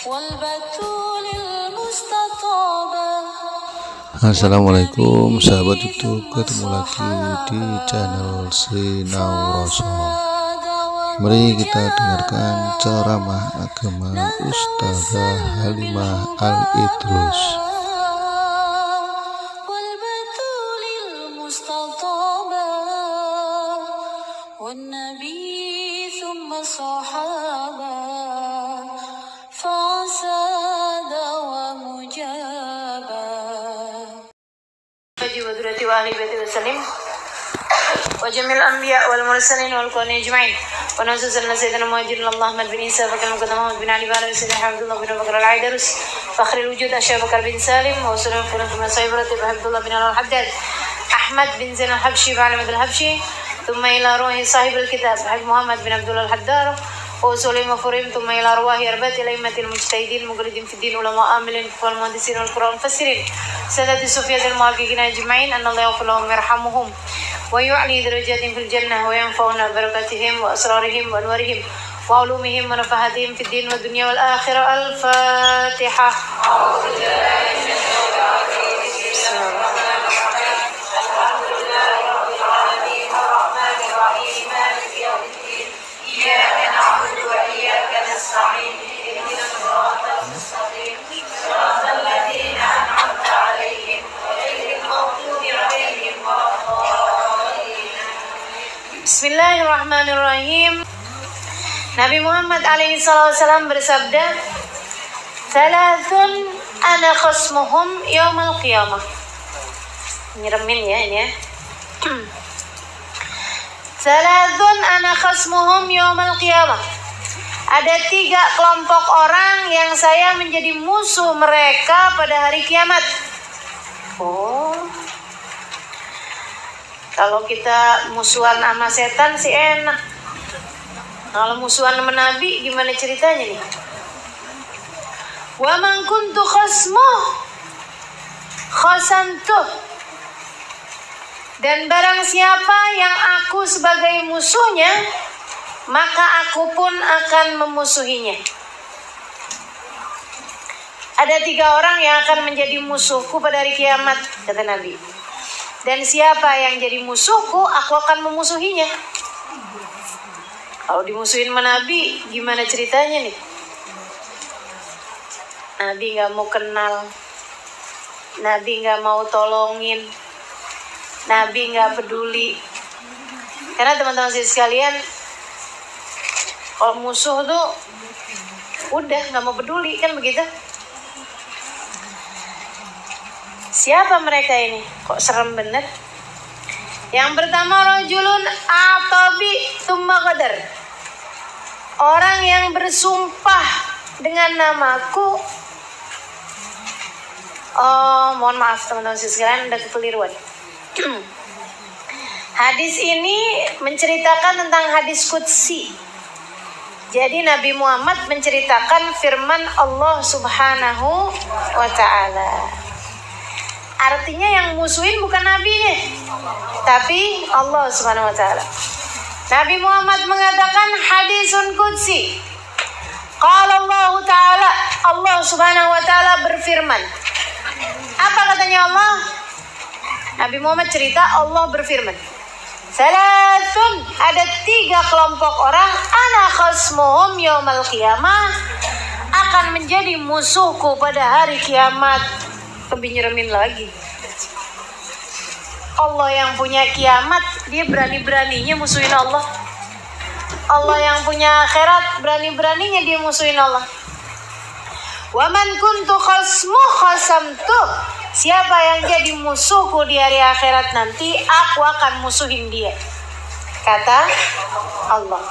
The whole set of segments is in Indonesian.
Assalamualaikum sahabat YouTube, ketemu lagi di channel Sinauroso. Mari kita dengarkan ceramah agama Ustazah Halimah Al-Idrus. وجميع الأنبياء والمرسلين والكون أجمعين ونصوص لنا سيدنا محمد الله أحمد بن عيسى فكر المقدم محمد بن علي بن سيدنا عبد الله بن بكر العيدروس فخر الوجود أشرف بكر بن سالم وسلم فلان بن صهيب رتب عبد الله بن الحداد أحمد بن زين الحبشي بعلمة الحبشي ثم إلى روح صاحب الكتاب حبيب محمد بن عبد الله الحدار وسليم وفريم ثم إلى أرواح أربعة الأئمة المجتهدين المقلدين في الدين علماء عاملين والمهندسين والقراء المفسرين سادة الصوفية المحققين أجمعين أن الله يغفر لهم ويرحمهم ويعلي درجاتهم في الجنة وينفعنا بركاتهم وأسرارهم وأنوارهم وعلومهم ونفحاتهم في الدين والدنيا والآخرة. الفاتحة. Bismillahirrahmanirrahim. Nabi Muhammad alaihi wasallam bersabda, "Thalathun ana khasmuhum yaumal qiyamah." Nyeremin ya ini ya. "Thalathun ana khasmuhum yaumal qiyamah." Ada 3 kelompok orang yang saya menjadi musuh mereka pada hari kiamat. Kalau kita musuhan sama setan sih enak. Kalau musuhan sama Nabi gimana ceritanya nih? Wa man kuntu khasmuh khasantuh. Dan barang siapa yang aku sebagai musuhnya, maka aku pun akan memusuhinya. Ada 3 orang yang akan menjadi musuhku pada hari kiamat, kata Nabi. Dan siapa yang jadi musuhku, aku akan memusuhinya. Kalau dimusuhin sama Nabi, gimana ceritanya nih? Nabi gak mau kenal, Nabi gak mau tolongin, Nabi gak peduli. Karena teman-teman sekalian, kalau musuh tuh udah gak mau peduli, kan begitu? Siapa mereka ini? Kok serem bener? Yang pertama, rajulun atabi tsumma qadar. Orang yang bersumpah dengan namaku. Mohon maaf teman-teman sekalian, ada kekeliruan. Hadis ini menceritakan tentang hadis qudsi. Jadi Nabi Muhammad menceritakan firman Allah Subhanahu wa ta'ala. Artinya yang musuhin bukan nabinya, tapi Allah Subhanahu wa ta'ala. Nabi Muhammad mengatakan hadisun qudsi. Qala Allah ta'ala, Allah Subhanahu wa ta'ala berfirman. Apa katanya Allah? Nabi Muhammad cerita Allah berfirman. Salatun, ada 3 kelompok orang, ana khasmuhum yaumal qiyamah, akan menjadi musuhku pada hari kiamat. Lebih nyeremin lagi. Allah yang punya kiamat, dia berani-beraninya musuhin Allah. Allah yang punya akhirat, berani-beraninya dia musuhin Allah. Wa man kuntu khasmuh khasamtuh. Siapa yang jadi musuhku di hari akhirat nanti, aku akan musuhin dia, kata Allah.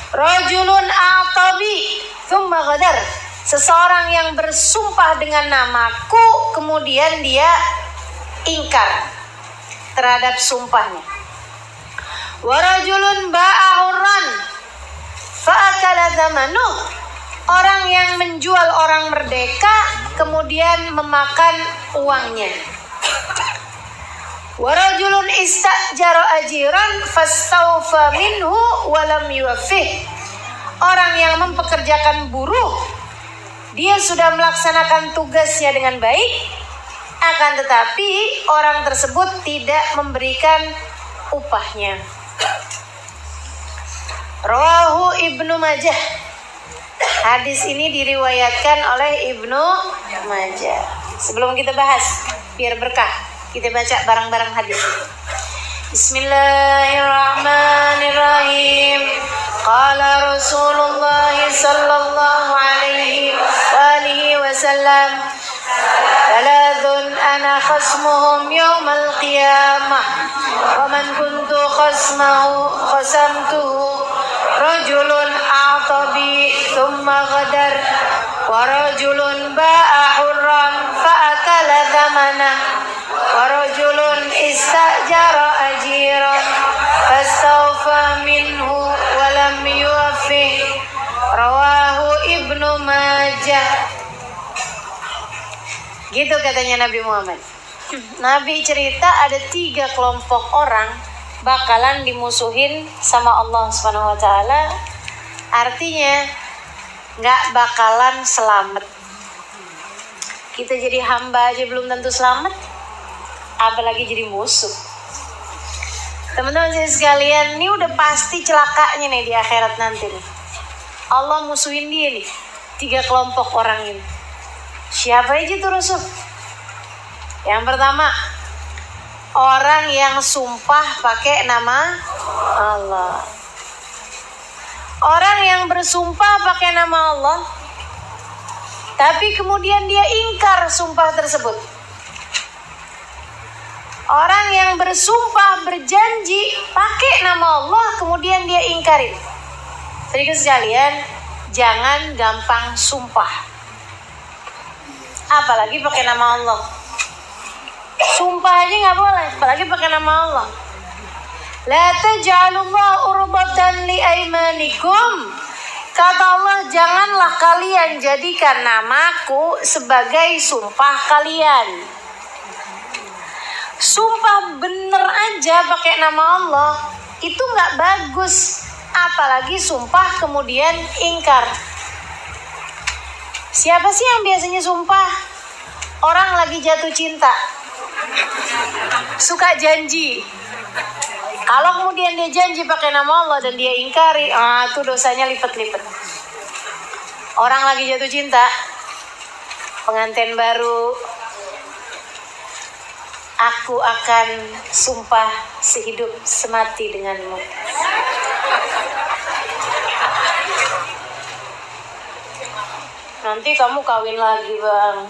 Rajulun atabi tsumma ghadar. Seseorang yang bersumpah dengan namaku, kemudian dia ingkar terhadap sumpahnya. Warajulun ba'ahurran fa'akala zamanuh. Orang yang menjual orang merdeka, kemudian memakan uangnya. Warajulun istajara ajiran fastawfa minhu walam yuwaffih. Orang yang mempekerjakan buruh dia sudah melaksanakan tugasnya dengan baik, akan tetapi orang tersebut tidak memberikan upahnya. Rawahu Ibnu Majah. Hadis ini diriwayatkan oleh Ibnu Majah. Sebelum kita bahas, biar berkah, kita baca bareng-bareng hadis. Bismillahirrahmanirrahim. Qala Rasulullah sallallahu alaihi wasallam, thalathun ana khasmuhum yawmal qiyamah wa man kuntu khasamtuhu rajulun a'tabi thumma ghadar wa rajulun ba'a hurran fa'akala thamanah wa rajulun istajara ajiran fastawfa minhu wa lam yuwaffih. Rawahu Ibnu Majah. Gitu katanya Nabi Muhammad. Nabi cerita ada 3 kelompok orang bakalan dimusuhin sama Allah Subhanahu wa taala. Artinya nggak bakalan selamat. Kita jadi hamba aja belum tentu selamat, apalagi jadi musuh. Teman-teman sekalian, ini udah pasti celakanya nih di akhirat nanti nih. Allah musuhin dia nih, 3 kelompok orang ini. Siapa aja tuh Rasul? Yang pertama, orang yang sumpah pakai nama Allah. Orang yang bersumpah pakai nama Allah, tapi kemudian dia ingkar sumpah tersebut. Orang yang bersumpah berjanji pakai nama Allah, kemudian dia ingkarin. Sedikit sekalian, jangan gampang sumpah. Apalagi pakai nama Allah. Sumpah aja nggak boleh, apalagi pakai nama Allah. La taj'alullah urbatan li aimanikum. Kata Allah, janganlah kalian jadikan namaku sebagai sumpah kalian. Sumpah bener aja pakai nama Allah itu nggak bagus, apalagi sumpah kemudian ingkar. Siapa sih yang biasanya sumpah? Orang lagi jatuh cinta, suka janji. Kalau kemudian dia janji pakai nama Allah dan dia ingkari, itu dosanya lipat-lipat. Orang lagi jatuh cinta, pengantin baru, aku akan sumpah sehidup semati denganmu. Nanti kamu kawin lagi, Bang.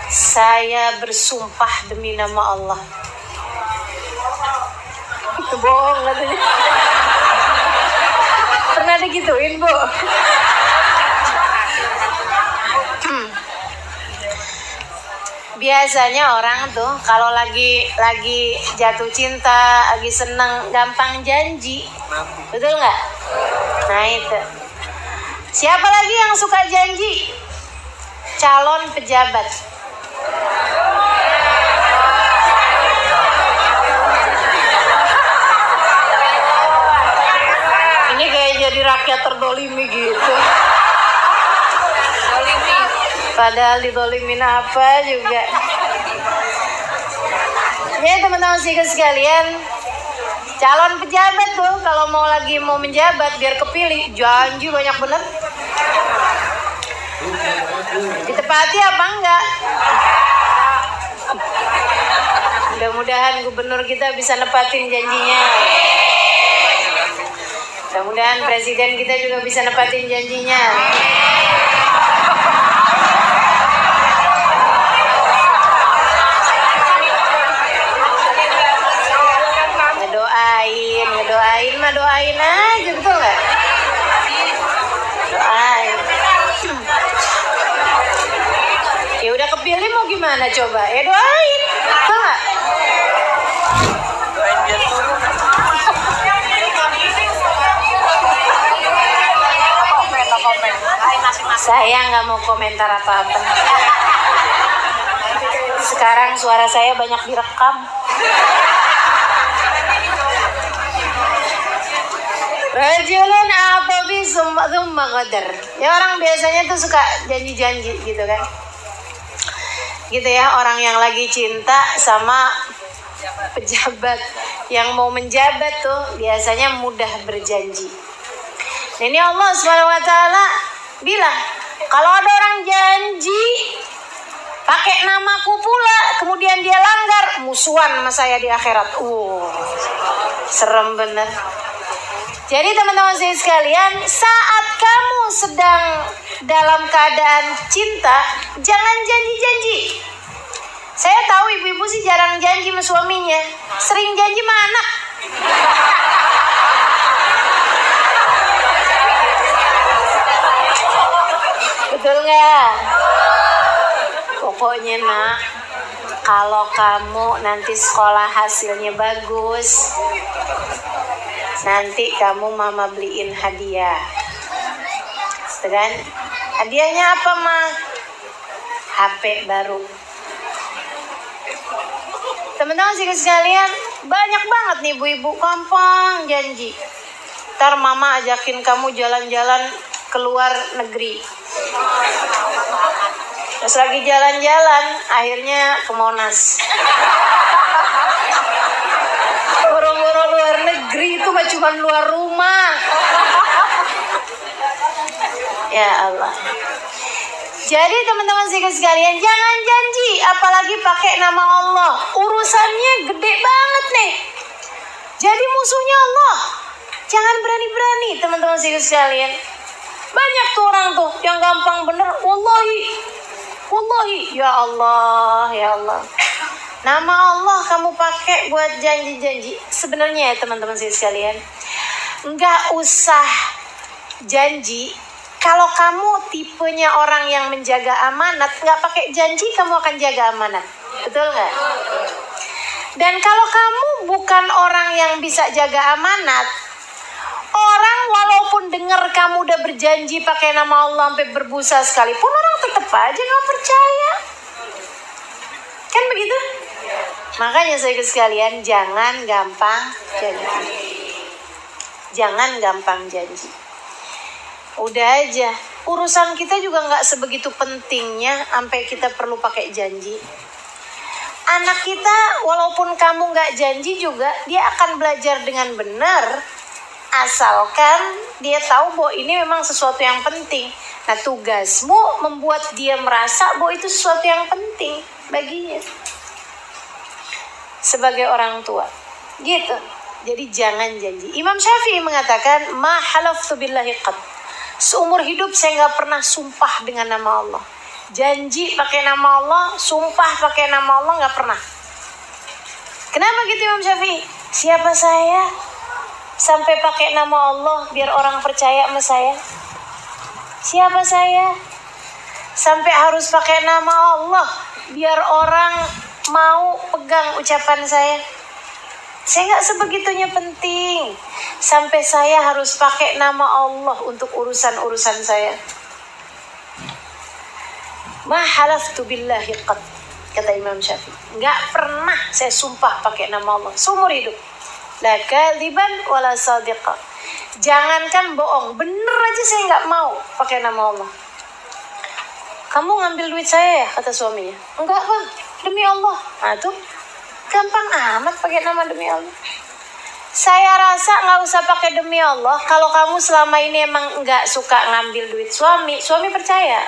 Saya bersumpah demi nama Allah. Itu bohong katanya. Pernah digituin, Bu? Biasanya orang tuh kalau lagi jatuh cinta, lagi seneng, gampang janji. Betul nggak? Nah itu. Siapa lagi yang suka janji? Calon pejabat. Ini kayak jadi rakyat terdolimi gitu. Padahal didolimin apa juga. Ya teman-teman sekalian, calon pejabat tuh kalau mau menjabat biar kepilih, janji banyak bener. Ditepati apa enggak? Mudah-mudahan gubernur kita bisa nepatin janjinya. Mudah-mudahan presiden kita juga bisa nepatin janjinya. Doain aja, betul nggak? Doain. Ya udah kepilih mau gimana coba? Ya doain, betul nggak? Doain biar turun. Komen. Saya nggak mau komentar apa-apa. Sekarang suara saya banyak direkam. Rajulun a'ta bi tsumma ghadar. Ya orang biasanya tuh suka janji-janji gitu kan. Gitu ya, orang yang lagi cinta sama pejabat yang mau menjabat tuh biasanya mudah berjanji. Nah, ini Allah SWT bilang, kalau ada orang janji pakai namaku pula, kemudian dia langgar, musuhan sama saya di akhirat. Serem bener. Jadi teman-teman saya sekalian, saat kamu sedang dalam keadaan cinta, jangan janji-janji. Saya tahu ibu-ibu sih jarang janji sama suaminya, sering janji sama anak. Betul nggak? Pokoknya nak, kalau kamu nanti sekolah hasilnya bagus, nanti kamu mama beliin hadiah. Kan? Hadiahnya apa mah? HP baru. Teman-teman sekalian, banyak banget nih ibu-ibu gampang janji. Ntar mama ajakin kamu jalan-jalan ke luar negeri. Terus lagi jalan-jalan, akhirnya ke Monas. Boro-boro luar negeri itu mah cuma luar rumah. Ya Allah. Jadi teman-teman sekalian, jangan janji, apalagi pakai nama Allah. Urusannya gede banget nih. Jadi musuhnya Allah. Jangan berani-berani teman-teman sekalian. Banyak tuh orang tuh yang gampang bener, wallahi, ya Allah, ya Allah. Nama Allah kamu pakai buat janji-janji. Sebenarnya ya teman-teman sekalian, nggak usah janji. Kalau kamu tipenya orang yang menjaga amanat, nggak pakai janji kamu akan jaga amanat. Betul nggak? Dan kalau kamu bukan orang yang bisa jaga amanat, orang walaupun dengar kamu udah berjanji pakai nama Allah sampai berbusa sekalipun, orang tetap aja nggak percaya. Kan begitu? Makanya saya sekalian, jangan gampang janji. Jangan gampang janji. Udah aja, urusan kita juga nggak sebegitu pentingnya sampai kita perlu pakai janji. Anak kita walaupun kamu nggak janji juga, dia akan belajar dengan benar, asalkan dia tahu bahwa ini memang sesuatu yang penting. Nah, tugasmu membuat dia merasa bahwa itu sesuatu yang penting baginya sebagai orang tua, gitu. Jadi jangan janji. Imam Syafi'i mengatakan, ma halaftu billahi qad. Seumur hidup saya nggak pernah sumpah dengan nama Allah. Janji pakai nama Allah, sumpah pakai nama Allah nggak pernah. Kenapa gitu Imam Syafi'i? Siapa saya sampai pakai nama Allah biar orang percaya sama saya? Siapa saya sampai harus pakai nama Allah biar orang mau pegang ucapan saya? Saya nggak sebegitunya penting sampai saya harus pakai nama Allah untuk urusan-urusan saya. Ma halaftu billahi qad, kata Imam Syafi'i. Nggak pernah saya sumpah pakai nama Allah seumur hidup. La kadiban wala sadiqa. Jangankan bohong, bener aja saya nggak mau pakai nama Allah. Kamu ngambil duit saya ya, kata suaminya. Enggak bang, demi Allah. Nah tuh, gampang amat pakai nama demi Allah. Saya rasa nggak usah pakai demi Allah. Kalau kamu selama ini emang nggak suka ngambil duit suami percaya.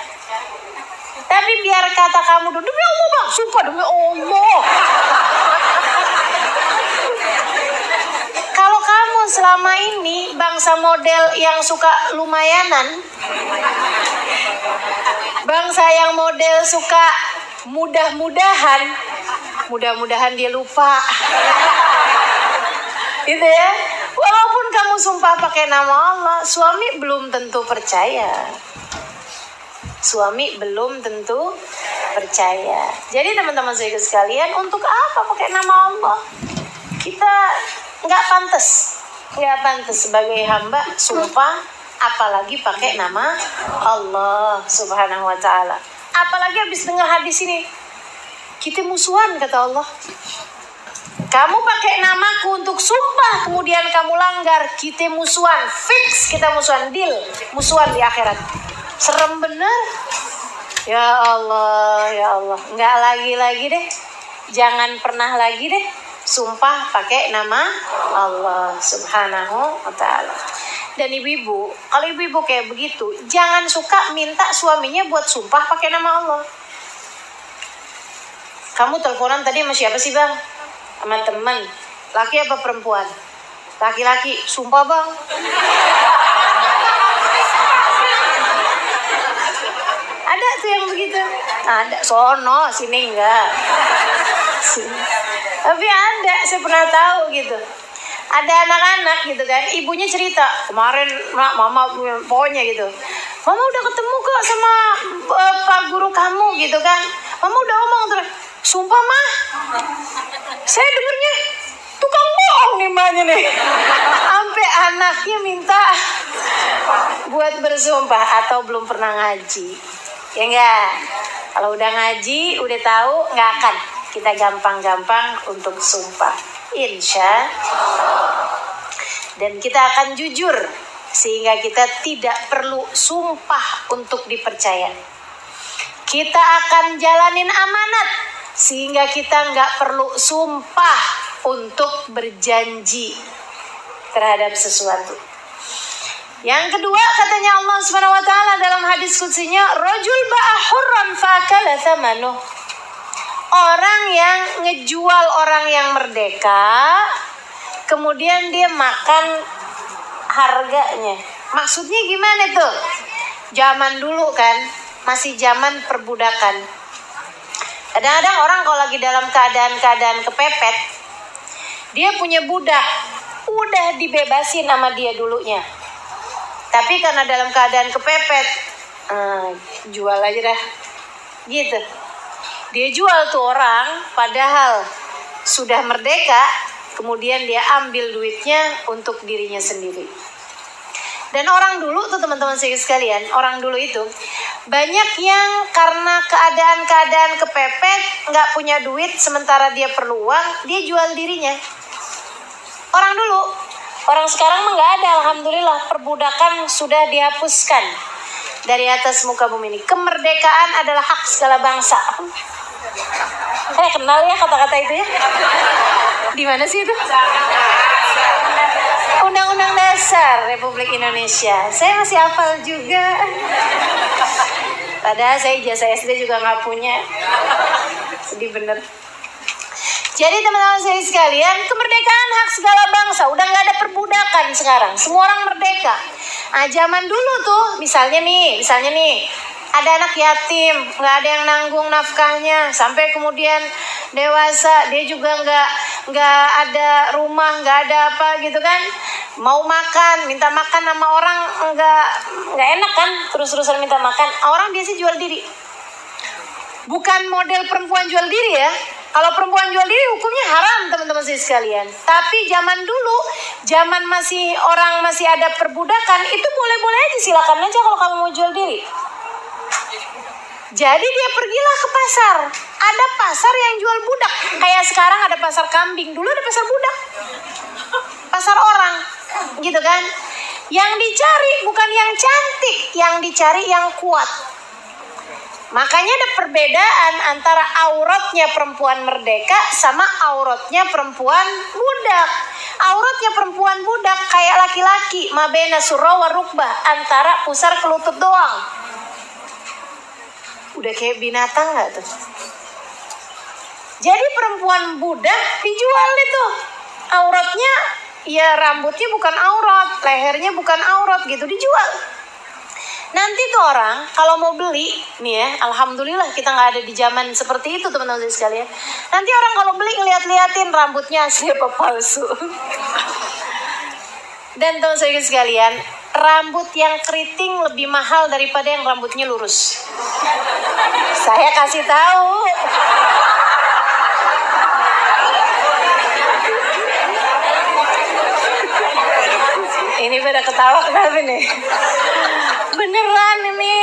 Tapi biar kata kamu demi Allah bang, sumpah demi Allah. Kalau kamu selama ini bangsa model yang suka lumayanan, bangsa yang model suka mudah-mudahan dia lupa. Gitu ya. Walaupun kamu sumpah pakai nama Allah, suami belum tentu percaya. Suami belum tentu percaya. Jadi teman-teman saya sekalian, untuk apa pakai nama Allah? Kita nggak pantas sebagai hamba sumpah, apalagi pakai nama Allah Subhanahu Wa Taala. Apalagi habis dengar hadis ini, kita musuhan kata Allah. Kamu pakai namaku untuk sumpah, kemudian kamu langgar, kita musuhan, fix kita musuhan, deal, musuhan di akhirat. Serem bener. Ya Allah, ya Allah. Nggak lagi deh. Jangan pernah lagi deh sumpah pakai nama Allah Subhanahu wa ta'ala. Dan ibu-ibu, kalau ibu-ibu kayak begitu, jangan suka minta suaminya buat sumpah pakai nama Allah. Kamu teleponan tadi sama siapa sih, Bang? Sama teman. Laki apa perempuan? Laki-laki. Sumpah, Bang. Ada tuh yang begitu. Ada. Sono, sini enggak. Sini. Tapi ada, saya pernah tahu gitu. Ada anak-anak gitu kan, ibunya cerita, kemarin mama pokoknya gitu. Mama udah ketemu kok sama Pak Guru kamu gitu kan. Mama udah ngomong terus. Sumpah mah, saya dengernya tukang bohong nih mbaknya nih. Sampai anaknya minta buat bersumpah atau belum pernah ngaji. Ya enggak? Kalau udah ngaji, udah tahu, nggak akan kita gampang-gampang untuk sumpah. Insya Allah. Dan kita akan jujur sehingga kita tidak perlu sumpah untuk dipercaya. Kita akan jalanin amanat sehingga kita nggak perlu sumpah untuk berjanji terhadap sesuatu. Yang kedua, katanya Allah Subhanahu wa taala dalam hadis qudsiynya, rajul ba'a hurran fa'akala thamanuh. Orang yang ngejual orang yang merdeka, kemudian dia makan harganya. Maksudnya gimana tuh? Zaman dulu kan, masih zaman perbudakan. Kadang-kadang orang kalau lagi dalam keadaan kepepet, dia punya budak, udah dibebasin sama dia dulunya. Tapi karena dalam keadaan kepepet, jual aja dah, gitu. Dia jual tuh orang, padahal sudah merdeka, kemudian dia ambil duitnya untuk dirinya sendiri. Dan orang dulu tuh teman-teman sekalian, orang dulu itu banyak yang karena keadaan kepepet, nggak punya duit, sementara dia perlu uang, dia jual dirinya. Orang dulu, orang sekarang mah nggak ada, alhamdulillah perbudakan sudah dihapuskan dari atas muka bumi ini. Kemerdekaan adalah hak segala bangsa. Kenal ya kata-kata itu ya? Di mana sih itu? Undang-Undang Dasar Republik Indonesia. Saya masih hafal juga. Padahal saya ijazah SD juga nggak punya. Sedih bener. Jadi teman-teman saya sekalian, kemerdekaan hak segala bangsa. Udah nggak ada perbudakan sekarang. Semua orang merdeka. Nah, zaman dulu tuh, misalnya nih, ada anak yatim, nggak ada yang nanggung nafkahnya, sampai kemudian dewasa, dia juga nggak ada rumah, nggak ada apa gitu kan, mau makan, minta makan sama orang nggak enak kan, terus-terusan minta makan, orang biasa jual diri. Bukan model perempuan jual diri ya. Kalau perempuan jual diri hukumnya haram teman-teman sekalian. Tapi zaman dulu, zaman orang masih ada perbudakan, itu boleh-boleh aja, silakan aja kalau kamu mau jual diri. Jadi dia pergilah ke pasar. Ada pasar yang jual budak. Kayak sekarang ada pasar kambing. Dulu ada pasar budak. Pasar orang. Gitu kan. Yang dicari bukan yang cantik. Yang dicari yang kuat. Makanya ada perbedaan antara auratnya perempuan merdeka sama auratnya perempuan budak. Auratnya perempuan budak kayak laki-laki. Mabena surah wa rukbah. Antara pusar ke lutut doang. Udah kayak binatang gak tuh? Jadi perempuan budak dijual itu. Auratnya, ya rambutnya bukan aurat, lehernya bukan aurat gitu, dijual. Nanti tuh orang kalau mau beli, nih ya, alhamdulillah kita gak ada di zaman seperti itu teman-teman sekalian. Nanti orang kalau beli ngeliat-liatin rambutnya asli apa palsu. Dan teman-teman sekalian, rambut yang keriting lebih mahal daripada yang rambutnya lurus. Saya kasih tahu. Ini pada ketawa kenapa nih? Beneran ini,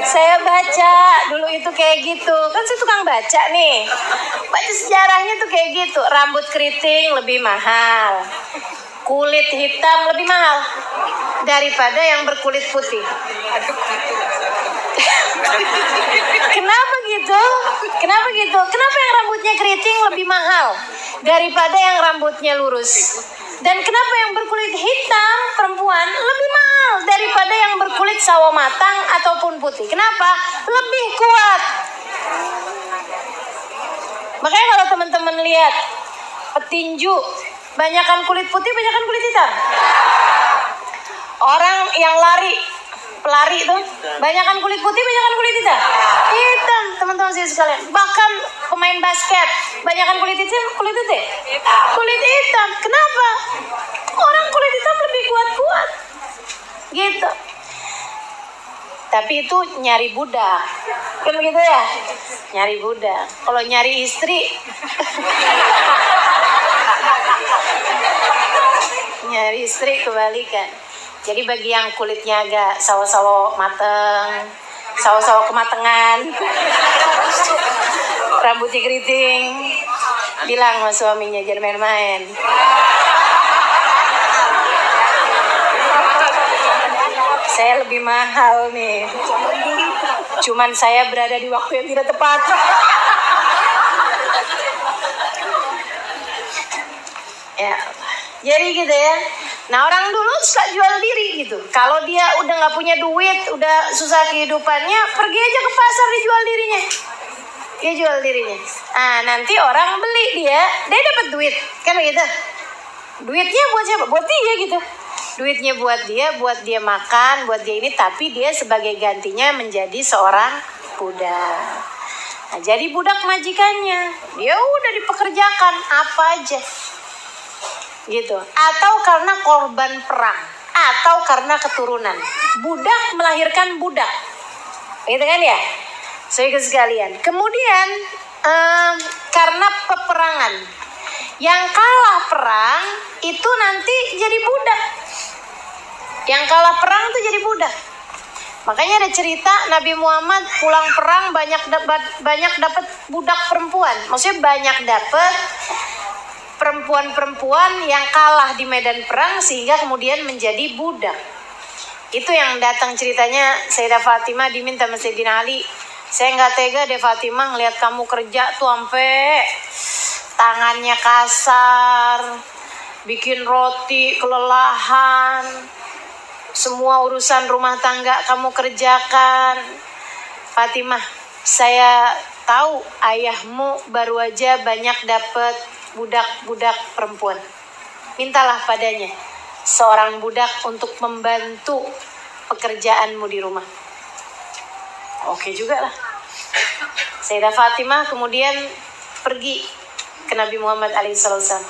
saya baca dulu itu kayak gitu. Kan saya tukang baca nih. Baca sejarahnya tuh kayak gitu. Rambut keriting lebih mahal, kulit hitam lebih mahal daripada yang berkulit putih. Kenapa gitu? Kenapa gitu? Kenapa yang rambutnya keriting lebih mahal daripada yang rambutnya lurus? Dan kenapa yang berkulit hitam perempuan lebih mahal daripada yang berkulit sawo matang ataupun putih? Kenapa? Lebih kuat. Makanya kalau teman-teman lihat petinju, banyakan kulit putih, banyakan kulit hitam. Orang yang pelari itu banyakan kulit putih, banyakan kulit hitam. Hitam, teman-teman sekalian. Bahkan pemain basket banyakan kulit hitam, kulit putih. Kulit hitam. Kenapa? Orang kulit hitam lebih kuat-kuat. Gitu. Tapi itu nyari budak. Kan begitu ya? Nyari budak. Kalau nyari istri nyari istri kebalikan. Jadi bagi yang kulitnya agak sawo-sawo mateng, sawo-sawo kematangan, rambutnya keriting, bilang sama suaminya jangan main-main. Saya lebih mahal nih. Cuman saya berada di waktu yang tidak tepat. Ya, jadi gitu ya. Nah orang dulu suka jual diri gitu. Kalau dia udah nggak punya duit, udah susah kehidupannya, pergi aja ke pasar dijual dirinya. Dia jual dirinya. Ah nanti orang beli dia dapat duit, kan begitu? Duitnya buat siapa? Buat dia gitu. Duitnya buat dia makan, buat dia ini. Tapi dia sebagai gantinya menjadi seorang budak. Nah, jadi budak majikannya. Dia udah dipekerjakan apa aja. Gitu. Atau karena korban perang, atau karena keturunan. Budak melahirkan budak. Gitu kan ya? Saudara sekalian. Kemudian karena peperangan. Yang kalah perang itu nanti jadi budak. Yang kalah perang itu jadi budak. Makanya ada cerita Nabi Muhammad pulang perang banyak dapat budak perempuan. Maksudnya banyak dapat perempuan-perempuan yang kalah di medan perang sehingga kemudian menjadi budak. Itu yang datang ceritanya Sayyidah Fatimah diminta sama Sayyidina Ali. Saya nggak tega deh Fatimah ngelihat kamu kerja tuh sampai tangannya kasar, bikin roti kelelahan, semua urusan rumah tangga kamu kerjakan. Fatimah, saya tahu ayahmu baru aja banyak dapat budak-budak perempuan. Mintalah padanya seorang budak untuk membantu pekerjaanmu di rumah. Oke juga lah. Sayyidah Fatimah kemudian pergi ke Nabi Muhammad SAW,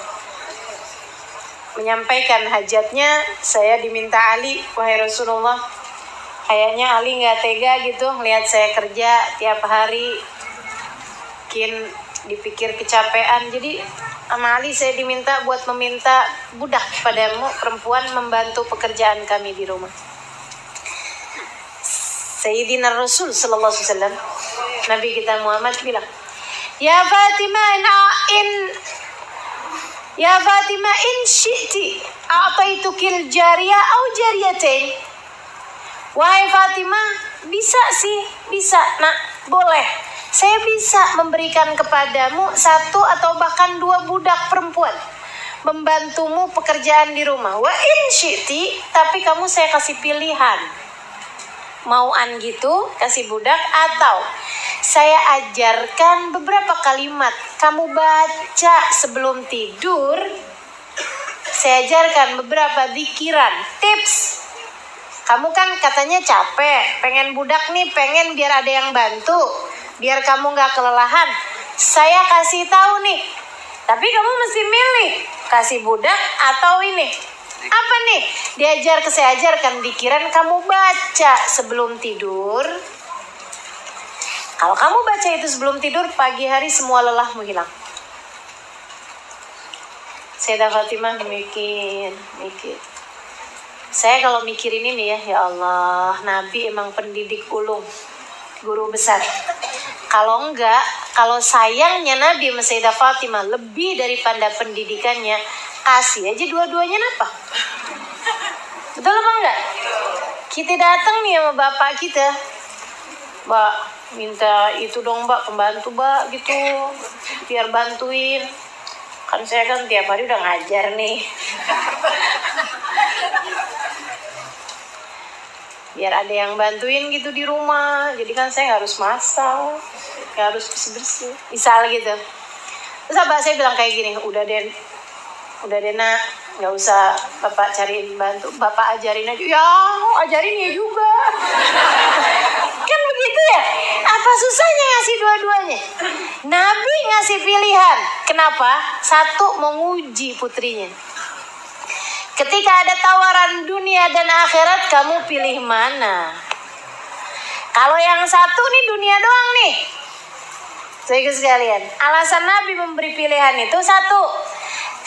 menyampaikan hajatnya. Saya diminta Ali, wahai Rasulullah, kayaknya Ali nggak tega gitu melihat saya kerja tiap hari, mungkin dipikir kecapean. Jadi sama Ali saya diminta buat meminta budak padamu perempuan membantu pekerjaan kami di rumah. Sayyidina Rasul sallallahu alaihi wasallam, Nabi kita Muhammad bilang, Ya Fatimah in syi'ti a'taitukil jariyah au jariyatain. Wahai Fatimah, bisa nak, boleh. Saya bisa memberikan kepadamu 1 atau bahkan 2 budak perempuan membantumu pekerjaan di rumah. Wa in syi'ti, tapi kamu saya kasih pilihan. Mauan gitu, kasih budak, atau saya ajarkan beberapa kalimat kamu baca sebelum tidur. Saya ajarkan beberapa zikiran, tips. Kamu kan katanya capek, pengen budak nih, pengen biar ada yang bantu, biar kamu gak kelelahan. Saya kasih tahu nih, tapi kamu mesti milih, kasih budak atau ini. Apa nih? Saya ajarkan zikiran kamu baca sebelum tidur. Kalau kamu baca itu sebelum tidur, pagi hari semua lelahmu hilang. Sayyidah Fatimah mikir. Saya kalau mikirin ini ya Allah, Nabi emang pendidik ulung, guru besar. Kalau enggak, kalau sayangnya Nabi sama Sayyidah Fatimah lebih daripada pendidikannya, kasih aja dua-duanya apa? Betul apa enggak? Kita datang nih sama bapak kita, Mbak, minta itu dong Mbak, pembantu Mbak gitu, biar bantuin. Kan saya kan tiap hari udah ngajar nih. Biar ada yang bantuin gitu di rumah. Jadi kan saya nggak harus masak, nggak harus bersih-bersih. Misal gitu. Terus abah saya bilang kayak gini, udah deh nak, nggak usah bapak cariin bantu, bapak ajarin aja. Ya, ajarin ya juga. Kan begitu ya. Apa susahnya ngasih dua-duanya? Nabi ngasih pilihan. Kenapa? Satu, menguji putrinya. Ketika ada tawaran dunia dan akhirat, kamu pilih mana? Kalau yang satu nih dunia doang nih. Saudara sekalian, alasan Nabi memberi pilihan itu satu,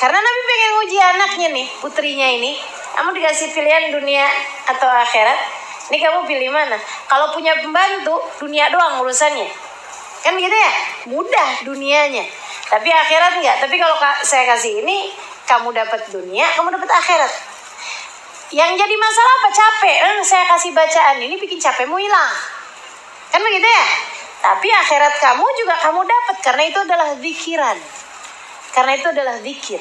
karena Nabi pengen uji anaknya nih, putrinya ini. Kamu dikasih pilihan dunia atau akhirat. Ini kamu pilih mana? Kalau punya pembantu, dunia doang urusannya. Kan gitu ya? Mudah dunianya. Tapi akhirat enggak. Tapi kalau saya kasih ini, kamu dapat dunia, kamu dapat akhirat. Yang jadi masalah apa? Capek. Saya kasih bacaan ini bikin capekmu hilang. Kan begitu ya? Tapi akhirat kamu juga kamu dapat, karena itu adalah zikiran. Karena itu adalah zikir.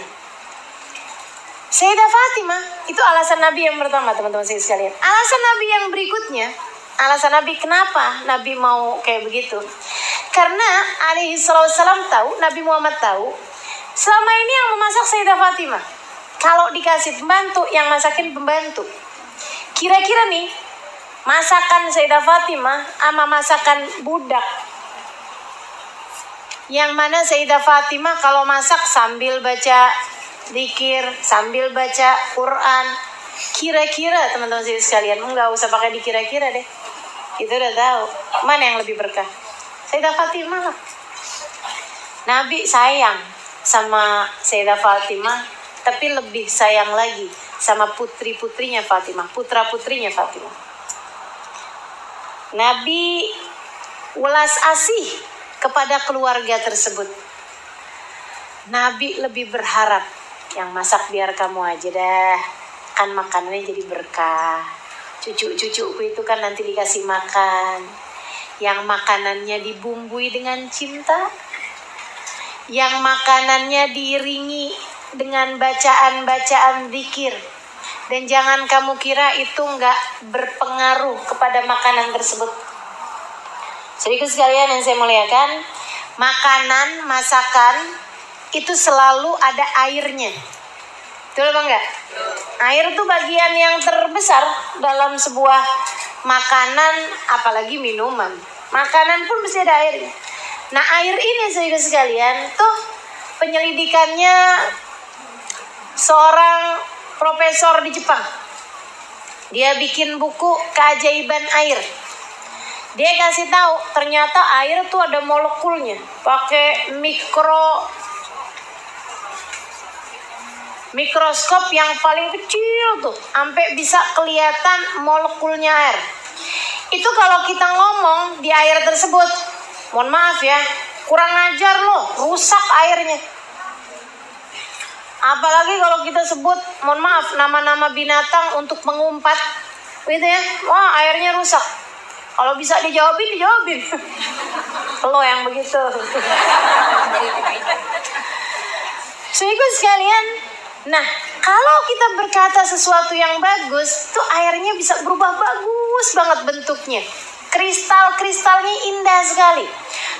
Sayyidah Fatimah, itu alasan Nabi yang pertama, teman-teman saya sekalian. Alasan Nabi yang berikutnya, alasan Nabi kenapa Nabi mau kayak begitu. Karena alaihi salam tahu, Nabi Muhammad tahu, selama ini yang memasak Sayyidah Fatimah. Kalau dikasih pembantu, yang masakin pembantu. Kira-kira nih, masakan Sayyidah Fatimah sama masakan budak. Yang mana Sayyidah Fatimah kalau masak sambil baca zikir, sambil baca Quran. Kira-kira teman-teman saya sekalian, enggak usah pakai dikira-kira deh. Kita udah tahu mana yang lebih berkah. Sayyidah Fatimah lah. Nabi sayang sama Sayyidah Fatimah, tapi lebih sayang lagi sama putri-putrinya Fatimah, putra-putrinya Fatimah. Nabi welas asih kepada keluarga tersebut. Nabi lebih berharap, yang masak biar kamu aja dah, kan makanannya jadi berkah. Cucu-cucuku itu kan nanti dikasih makan, yang makanannya dibumbui dengan cinta, yang makanannya diiringi dengan bacaan-bacaan zikir. Dan jangan kamu kira itu nggak berpengaruh kepada makanan tersebut. Sedikit sekalian yang saya muliakan, makanan, masakan itu selalu ada airnya. Betul apa enggak? Air itu bagian yang terbesar dalam sebuah makanan, apalagi minuman. Makanan pun mesti ada airnya. Nah, air ini sedikit sekalian tuh penyelidikannya seorang profesor di Jepang. Dia bikin buku keajaiban air. Dia kasih tahu ternyata air tuh ada molekulnya, pakai mikroskop yang paling kecil tuh, sampai bisa kelihatan molekulnya air. Itu kalau kita ngomong di air tersebut, mohon maaf ya, kurang ajar loh, rusak airnya. Apalagi kalau kita sebut, mohon maaf, nama-nama binatang untuk mengumpat, gitu ya, wah airnya rusak. Kalau bisa dijawabin. Lo yang begitu. Saudara sekalian, nah kalau kita berkata sesuatu yang bagus, tuh airnya bisa berubah bagus banget bentuknya. Kristal-kristalnya indah sekali.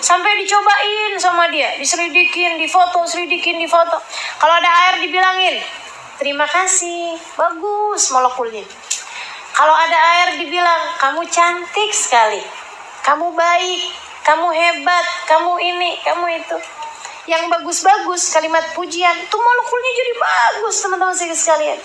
Sampai dicobain sama dia, diselidikin, difoto. Kalau ada air dibilangin, terima kasih, bagus molekulnya. Kalau ada air dibilang, kamu cantik sekali, kamu baik, kamu hebat, kamu ini, kamu itu. Yang bagus-bagus, kalimat pujian, tuh molekulnya jadi bagus teman-teman sekalian.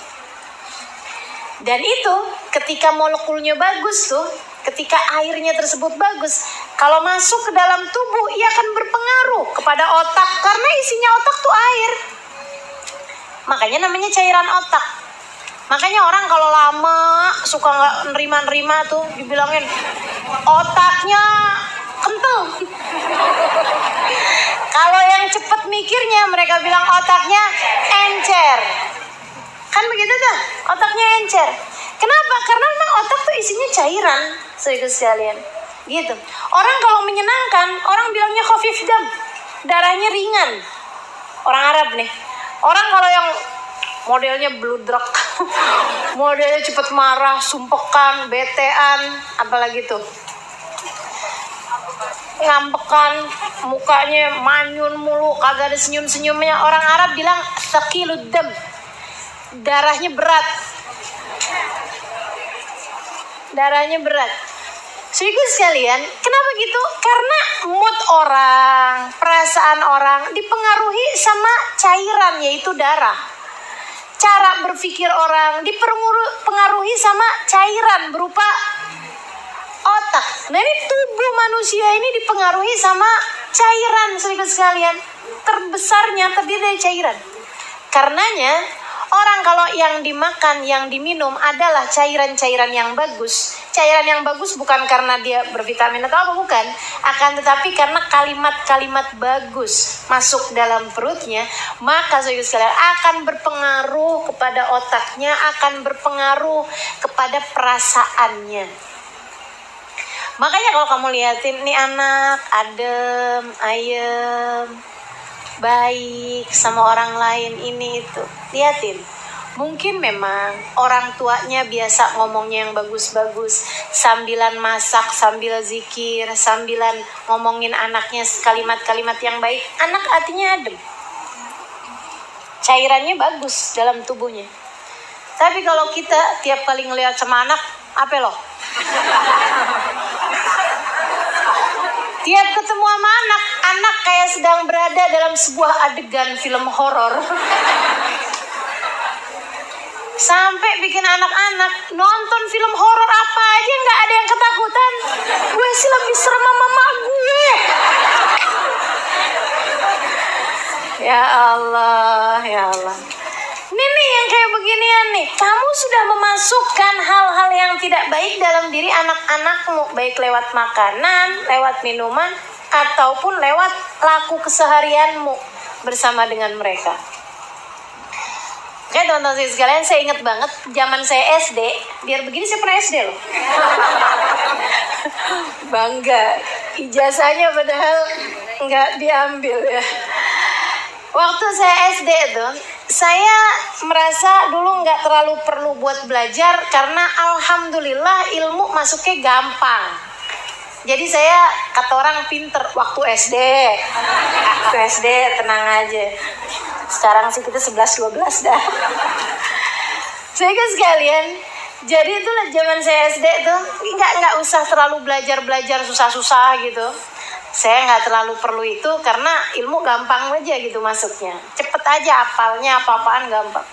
Dan itu ketika molekulnya bagus tuh, ketika airnya tersebut bagus, kalau masuk ke dalam tubuh, ia akan berpengaruh kepada otak, karena isinya otak tuh air. Makanya namanya cairan otak. Makanya orang kalau lama suka nggak nerima tuh dibilangin otaknya kental. Kalau yang cepet mikirnya mereka bilang otaknya encer. Kan begitu tuh, otaknya encer. Kenapa? Karena memang otak tuh isinya cairan, saudara sekalian. Gitu. Orang kalau menyenangkan, orang bilangnya khafif dam, darahnya ringan. Orang Arab nih. Orang kalau yang modelnya bludrak, modelnya cepet marah, sumpekan, betean, apalagi tuh ngambekan, mukanya manyun mulu, kagak ada senyum-senyumnya. Orang Arab bilang thaqilud dam, darahnya berat. Darahnya berat. Saudara sekalian, kenapa gitu? Karena mood orang, perasaan orang dipengaruhi sama cairan, yaitu darah. Cara berpikir orang dipengaruhi sama cairan berupa otak. Nah ini tubuh manusia ini dipengaruhi sama cairan, saudara sekalian. Terbesarnya terdiri dari cairan. Karenanya orang kalau yang dimakan, yang diminum adalah cairan-cairan yang bagus. Cairan yang bagus bukan karena dia bervitamin atau apa, bukan. Akan tetapi karena kalimat-kalimat bagus masuk dalam perutnya, maka saudara sekalian akan berpengaruh kepada otaknya, akan berpengaruh kepada perasaannya. Makanya kalau kamu liatin nih anak adem, ayem, baik sama orang lain ini itu, liatin. Mungkin memang orang tuanya biasa ngomongnya yang bagus-bagus, sambilan masak, sambil zikir, sambilan ngomongin anaknya kalimat-kalimat yang baik. Anak hatinya adem, cairannya bagus dalam tubuhnya. Tapi kalau kita tiap kali ngelihat sama anak, apa loh? Tiap ketemu sama anak kayak sedang berada dalam sebuah adegan film horor. Sampai bikin anak-anak nonton film horor apa aja nggak ada yang ketakutan. Gue sih lebih serem sama mama gue. Ya Allah, ya Allah. Ini nih yang kayak beginian nih. Kamu sudah memasukkan hal-hal yang tidak baik dalam diri anak-anakmu, baik lewat makanan, lewat minuman, ataupun lewat laku keseharianmu bersama dengan mereka. Oke teman-teman sekalian, saya ingat banget zaman saya SD, biar begini saya pernah SD loh. Bangga, ijazahnya padahal nggak diambil ya. Waktu saya SD itu, saya merasa dulu nggak terlalu perlu buat belajar karena alhamdulillah ilmu masuknya gampang. Jadi saya kata orang pinter waktu SD. Waktu SD tenang aja. Sekarang sih kita 11-12 dah. Saya sekalian, jadi itulah zaman saya SD tuh nggak usah terlalu belajar susah-susah gitu. Saya nggak terlalu perlu itu karena ilmu gampang aja gitu masuknya. Cepet aja hafalnya, apa-apaan gampang.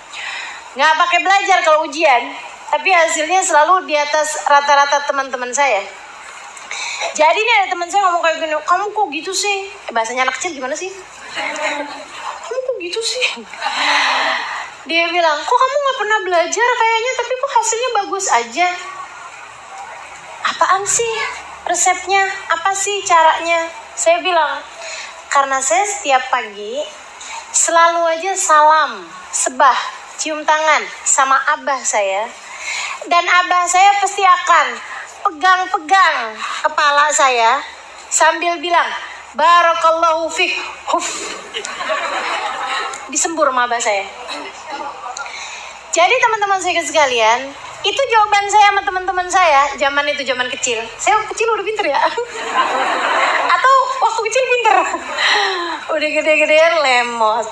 Nggak pakai belajar kalau ujian, tapi hasilnya selalu di atas rata-rata teman-teman saya. Jadi nih ada teman saya ngomong kayak gini, kamu kok gitu sih? Bahasanya anak kecil gimana sih? Kamu kok gitu sih? Dia bilang, kok kamu nggak pernah belajar kayaknya, tapi kok hasilnya bagus aja? Apaan sih resepnya? Apa sih caranya? Saya bilang, karena saya setiap pagi selalu aja salam, sebah, cium tangan sama abah saya. Dan abah saya pasti akan pegang-pegang kepala saya sambil bilang, barakallahu fik, huf. Disembur sama abah saya. Jadi teman-teman saya sekalian, itu jawaban saya sama teman-teman saya zaman itu, zaman kecil. Saya waktu kecil udah pinter ya? Atau waktu kecil pinter? Udah gede-gedean lemot.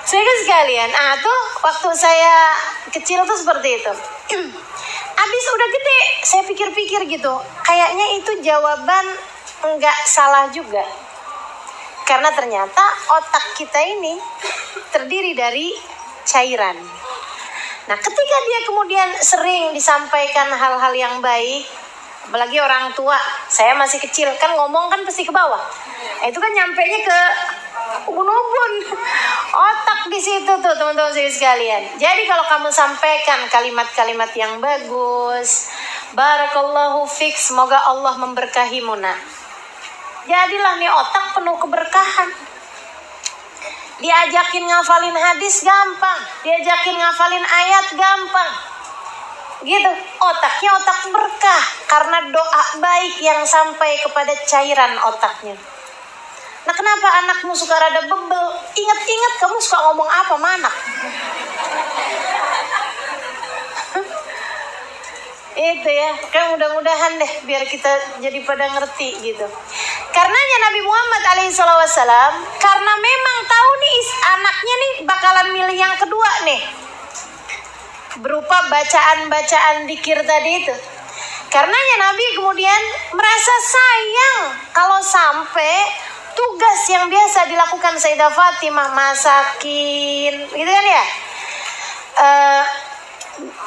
Saya sekalian, tuh waktu saya kecil tuh seperti itu. Abis udah gede, saya pikir-pikir gitu, kayaknya itu jawaban nggak salah juga. Karena ternyata otak kita ini terdiri dari cairan. Nah, ketika dia kemudian sering disampaikan hal-hal yang baik, apalagi orang tua, saya masih kecil, kan ngomong kan pasti ke bawah. Itu kan nyampenya ke ubun-ubun. Otak di situ tuh teman-teman sekalian. Jadi kalau kamu sampaikan kalimat-kalimat yang bagus, barakallahu fik, semoga Allah memberkahimu nak. Jadilah nih otak penuh keberkahan. Diajakin ngafalin hadis gampang, diajakin ngafalin ayat gampang. Gitu, otaknya otak berkah karena doa baik yang sampai kepada cairan otaknya. Nah, kenapa anakmu suka rada bebel? Ingat-ingat kamu suka ngomong apa sama anak? Itu ya, kan mudah-mudahan deh biar kita jadi pada ngerti gitu. Karenanya Nabi Muhammad alaihissalam, karena memang tahu nih anaknya nih bakalan milih yang kedua nih, berupa bacaan-bacaan dzikir tadi itu. Karenanya Nabi kemudian merasa sayang kalau sampai tugas yang biasa dilakukan Sayyidah Fatimah, masakin, gitu kan ya,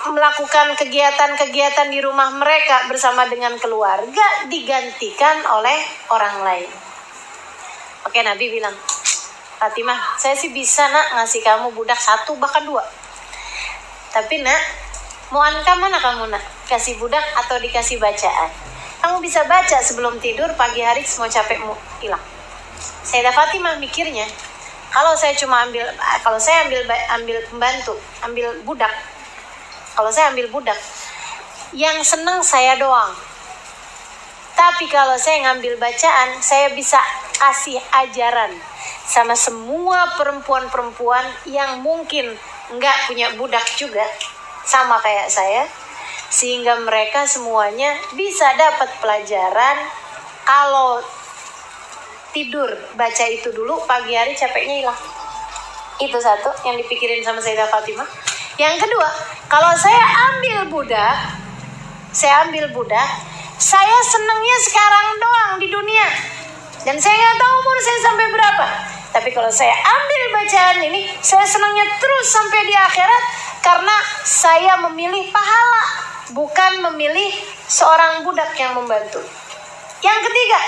melakukan kegiatan-kegiatan di rumah mereka bersama dengan keluarga digantikan oleh orang lain. Oke, Nabi bilang, Fatimah, saya sih bisa nak ngasih kamu budak 1 bahkan 2. Tapi nak, mau angka mana kamu nak? Kasih budak atau dikasih bacaan? Kamu bisa baca sebelum tidur, pagi hari semua capekmu hilang. Sayyidah Fatimah mikirnya, kalau saya ambil pembantu, ambil budak, kalau saya ambil budak, yang senang saya doang. Tapi kalau saya ngambil bacaan, saya bisa kasih ajaran sama semua perempuan-perempuan yang mungkin nggak punya budak juga, sama kayak saya, sehingga mereka semuanya bisa dapat pelajaran. Kalau tidur baca itu dulu, pagi hari capeknya hilang. Itu satu yang dipikirin sama Sayyidah Fatimah. Yang kedua, kalau saya ambil budak, saya senangnya sekarang doang di dunia, dan saya nggak tahu umur saya sampai berapa. Tapi kalau saya ambil bacaan ini, saya senangnya terus sampai di akhirat, karena saya memilih pahala, bukan memilih seorang budak yang membantu. Yang ketiga,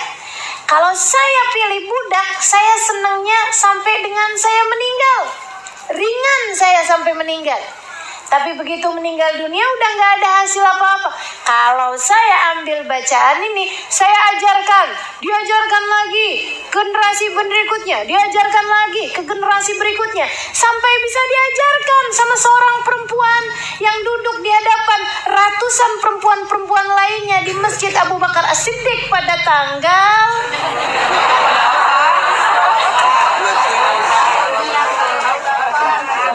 kalau saya pilih budak, saya senangnya sampai dengan saya meninggal. Ringan saya sampai meninggal. Tapi begitu meninggal dunia udah gak ada hasil apa-apa. Kalau saya ambil bacaan ini, saya diajarkan lagi generasi berikutnya, diajarkan lagi ke generasi berikutnya, sampai bisa diajarkan sama seorang perempuan yang duduk di hadapan ratusan perempuan-perempuan lainnya di Masjid Abu Bakar As-Siddiq pada tanggal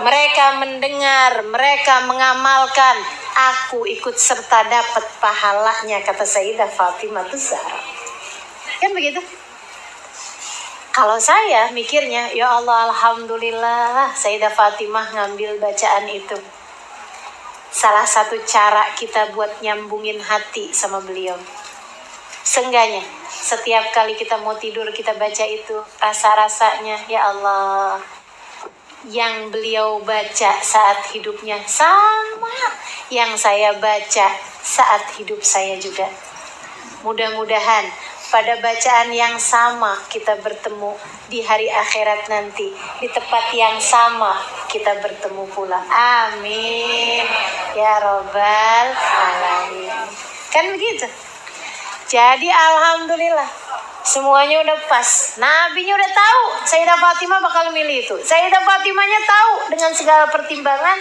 mereka mendengar, mereka mengamalkan, aku ikut serta dapat pahalanya, kata Sayyidah Fatimah Zahra. Kan begitu? Kalau saya mikirnya, ya Allah, alhamdulillah Sayyidah Fatimah ngambil bacaan itu. Salah satu cara kita buat nyambungin hati sama beliau. Seenggaknya setiap kali kita mau tidur kita baca itu, rasa-rasanya, ya Allah, yang beliau baca saat hidupnya sama yang saya baca saat hidup saya juga. Mudah-mudahan pada bacaan yang sama kita bertemu di hari akhirat nanti, di tempat yang sama kita bertemu pula. Amin ya Rabbal Alamin. Kan begitu. Jadi alhamdulillah, semuanya udah pas. Nabinya udah tahu Sayyidah Fatimah bakal milih itu. Sayyidah Fatimahnya tahu dengan segala pertimbangan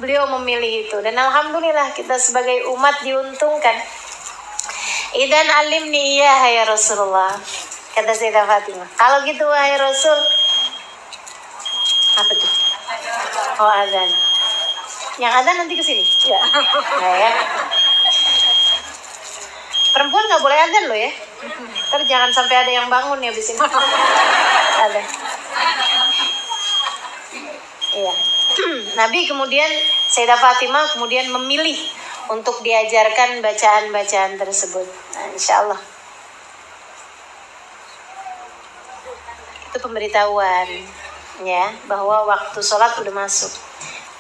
beliau memilih itu. Dan alhamdulillah kita sebagai umat diuntungkan. Idan alimni iya ya Rasulullah, kata Sayyidah Fatimah. Kalau gitu wahai Rasul, apa tuh? Oh, azan. Yang azan nanti kesini? Ya. Nah, ya. Perempuan nggak boleh azan loh ya. Ntar jangan sampai ada yang bangun ya abis ini. Ada. Iya. Nabi kemudian, Sayyidah Fatimah kemudian memilih untuk diajarkan bacaan-bacaan tersebut. Nah, insya Allah. Itu pemberitahuan ya, bahwa waktu sholat udah masuk.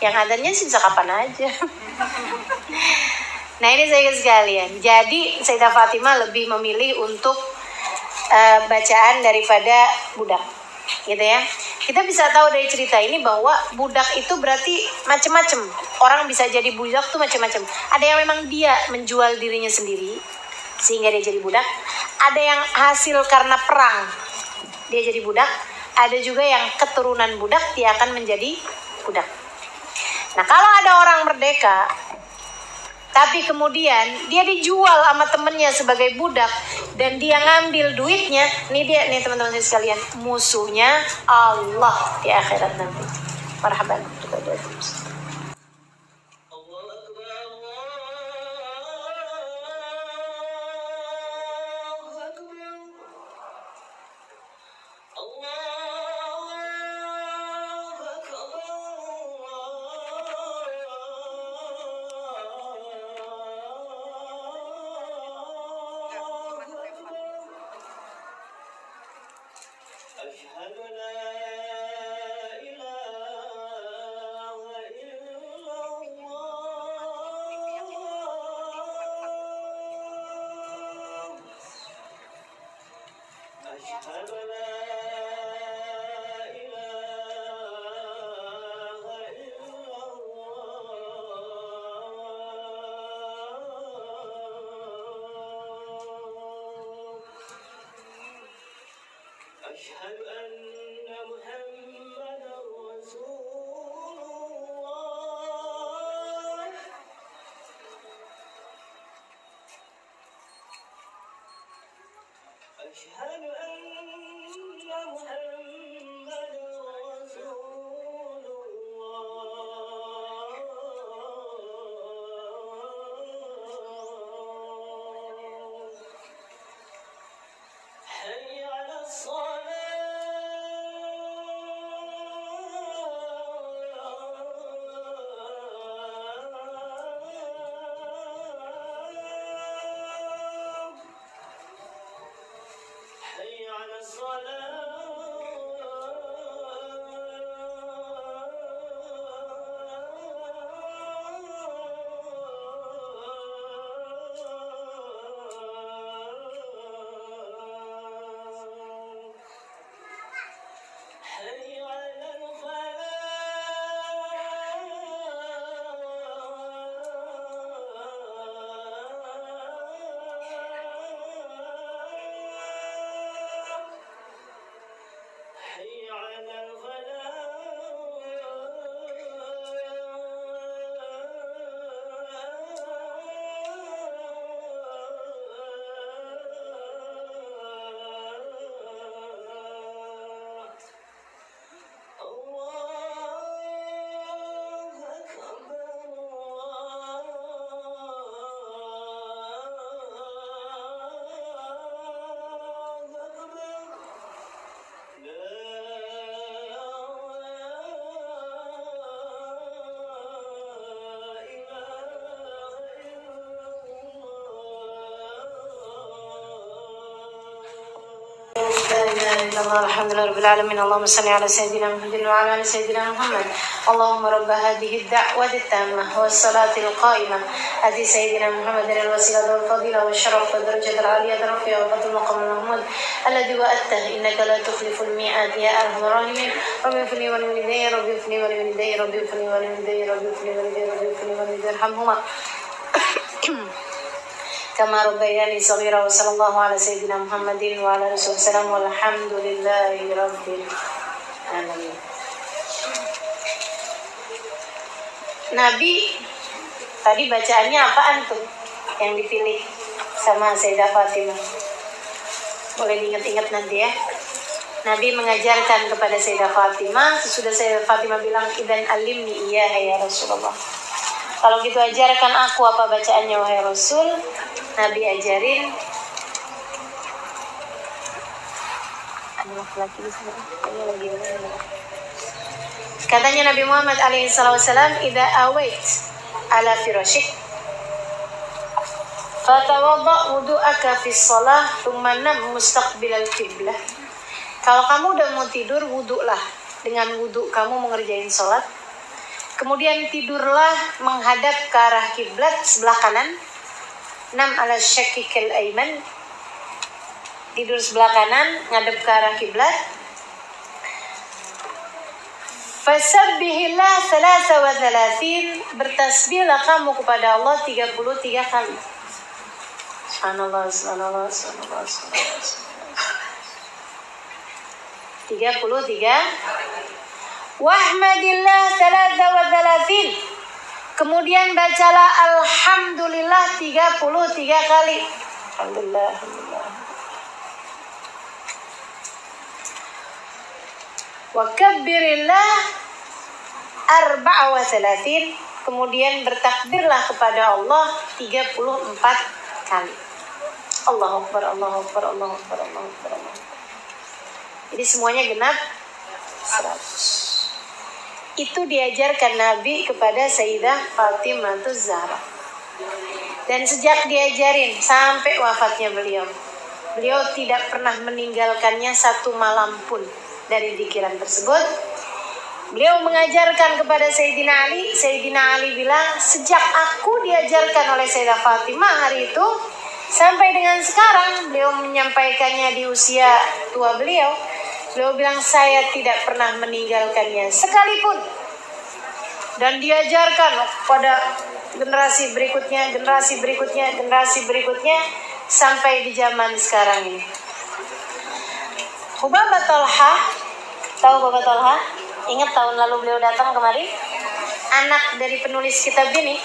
Yang adanya sih bisa kapan aja. Nah ini saya sekalian. Jadi Sayyidah Fatimah lebih memilih untuk bacaan daripada budak. gitu ya. Kita bisa tahu dari cerita ini bahwa budak itu berarti macam-macam. Orang bisa jadi budak tuh macam-macam. Ada yang memang dia menjual dirinya sendiri sehingga dia jadi budak. Ada yang hasil karena perang dia jadi budak. Ada juga yang keturunan budak dia akan menjadi budak. Nah, kalau ada orang merdeka tapi kemudian dia dijual sama temennya sebagai budak dan dia ngambil duitnya, nih dia nih teman-teman sekalian, musuhnya Allah di akhirat nanti. Marhaban. أشهد أن محمدا رسول الله أشهد أن محمدا رسول الله حي على الصلاة حي على الصلاة حي على الفلاح حي على الفلاح الله أكبر الله أكبر لا إله إلا الله الحمد لله رب العالمين اللهم صل على سيدنا محمد وعلى آل سيدنا محمد اللهم رب هذه الدعوة التامة والصلاة القائمة آت سيدنا محمد الوسيلة والفضيلة والشرف والدرجة العالية الرفيعة وقدر المقام المحمود الذي وعدته إنك لا تخلف الميعاد يا أرحم الراحمين رب اغفر لي ولوالدي رب اغفر لي ولوالدي رب اغفر لي ولوالدي رب اغفر لي ولوالدي رب اغفر لي ولوالدي ارحمهما كما ربياني صغيرا وصلى الله على سيدنا محمد وعلى آله وسلم والحمد لله رب العالمين. Nabi tadi bacaannya apaan tuh yang dipilih sama Sayyidah Fatimah? Boleh diingat-ingat nanti ya. Nabi mengajarkan kepada Sayyidah Fatimah, sesudah Sayyidah Fatimah bilang idan alimni iya ya Rasulullah. Kalau gitu ajarkan aku apa bacaannya wahai Rasul. Nabi ajarin. Katanya Nabi Muhammad alaihissalam, "Idza await ala firashik fatawadda wudu'aka fi shalah thumma nam mustaqbilal qiblah." Kalau kamu udah mau tidur, wuduklah dengan wuduk kamu mengerjain sholat. Kemudian tidurlah menghadap ke arah kiblat sebelah kanan. Nam ala syakikal aiman. Tidur sebelah kanan, ngadep ke arah kiblat. Fasabbihillah 33, bertasbihlah kamu kepada Allah 33 kali. Subhanallah, subhanallah, subhanallah, subhanallah. 33. Wahmadillah 33. Kemudian bacalah alhamdulillah 33 kali. Alhamdulillah, alhamdulillah. Wa kabbirillah 34. Kemudian bertakbirlah kepada Allah 34 kali. Allahu Akbar, Allahu Akbar, Allahu Akbar, Allahu Akbar, Allahu Akbar. Jadi semuanya genap 100. Itu diajarkan Nabi kepada Sayyidah Fatimah Zahra. Dan sejak diajarin sampai wafatnya beliau tidak pernah meninggalkannya satu malam pun dari pikiran tersebut. Beliau mengajarkan kepada Sayyidina Ali. Sayyidina Ali bilang, sejak aku diajarkan oleh Sayyidah Fatimah hari itu sampai dengan sekarang, beliau menyampaikannya di usia tua beliau. Beliau bilang, saya tidak pernah meninggalkannya sekalipun. Dan diajarkan pada generasi berikutnya, generasi berikutnya, generasi berikutnya, sampai di zaman sekarang ini. Hubabah Talha, tahu Hubabah Talha? Ingat tahun lalu beliau datang kemari? Anak dari penulis kitab ini,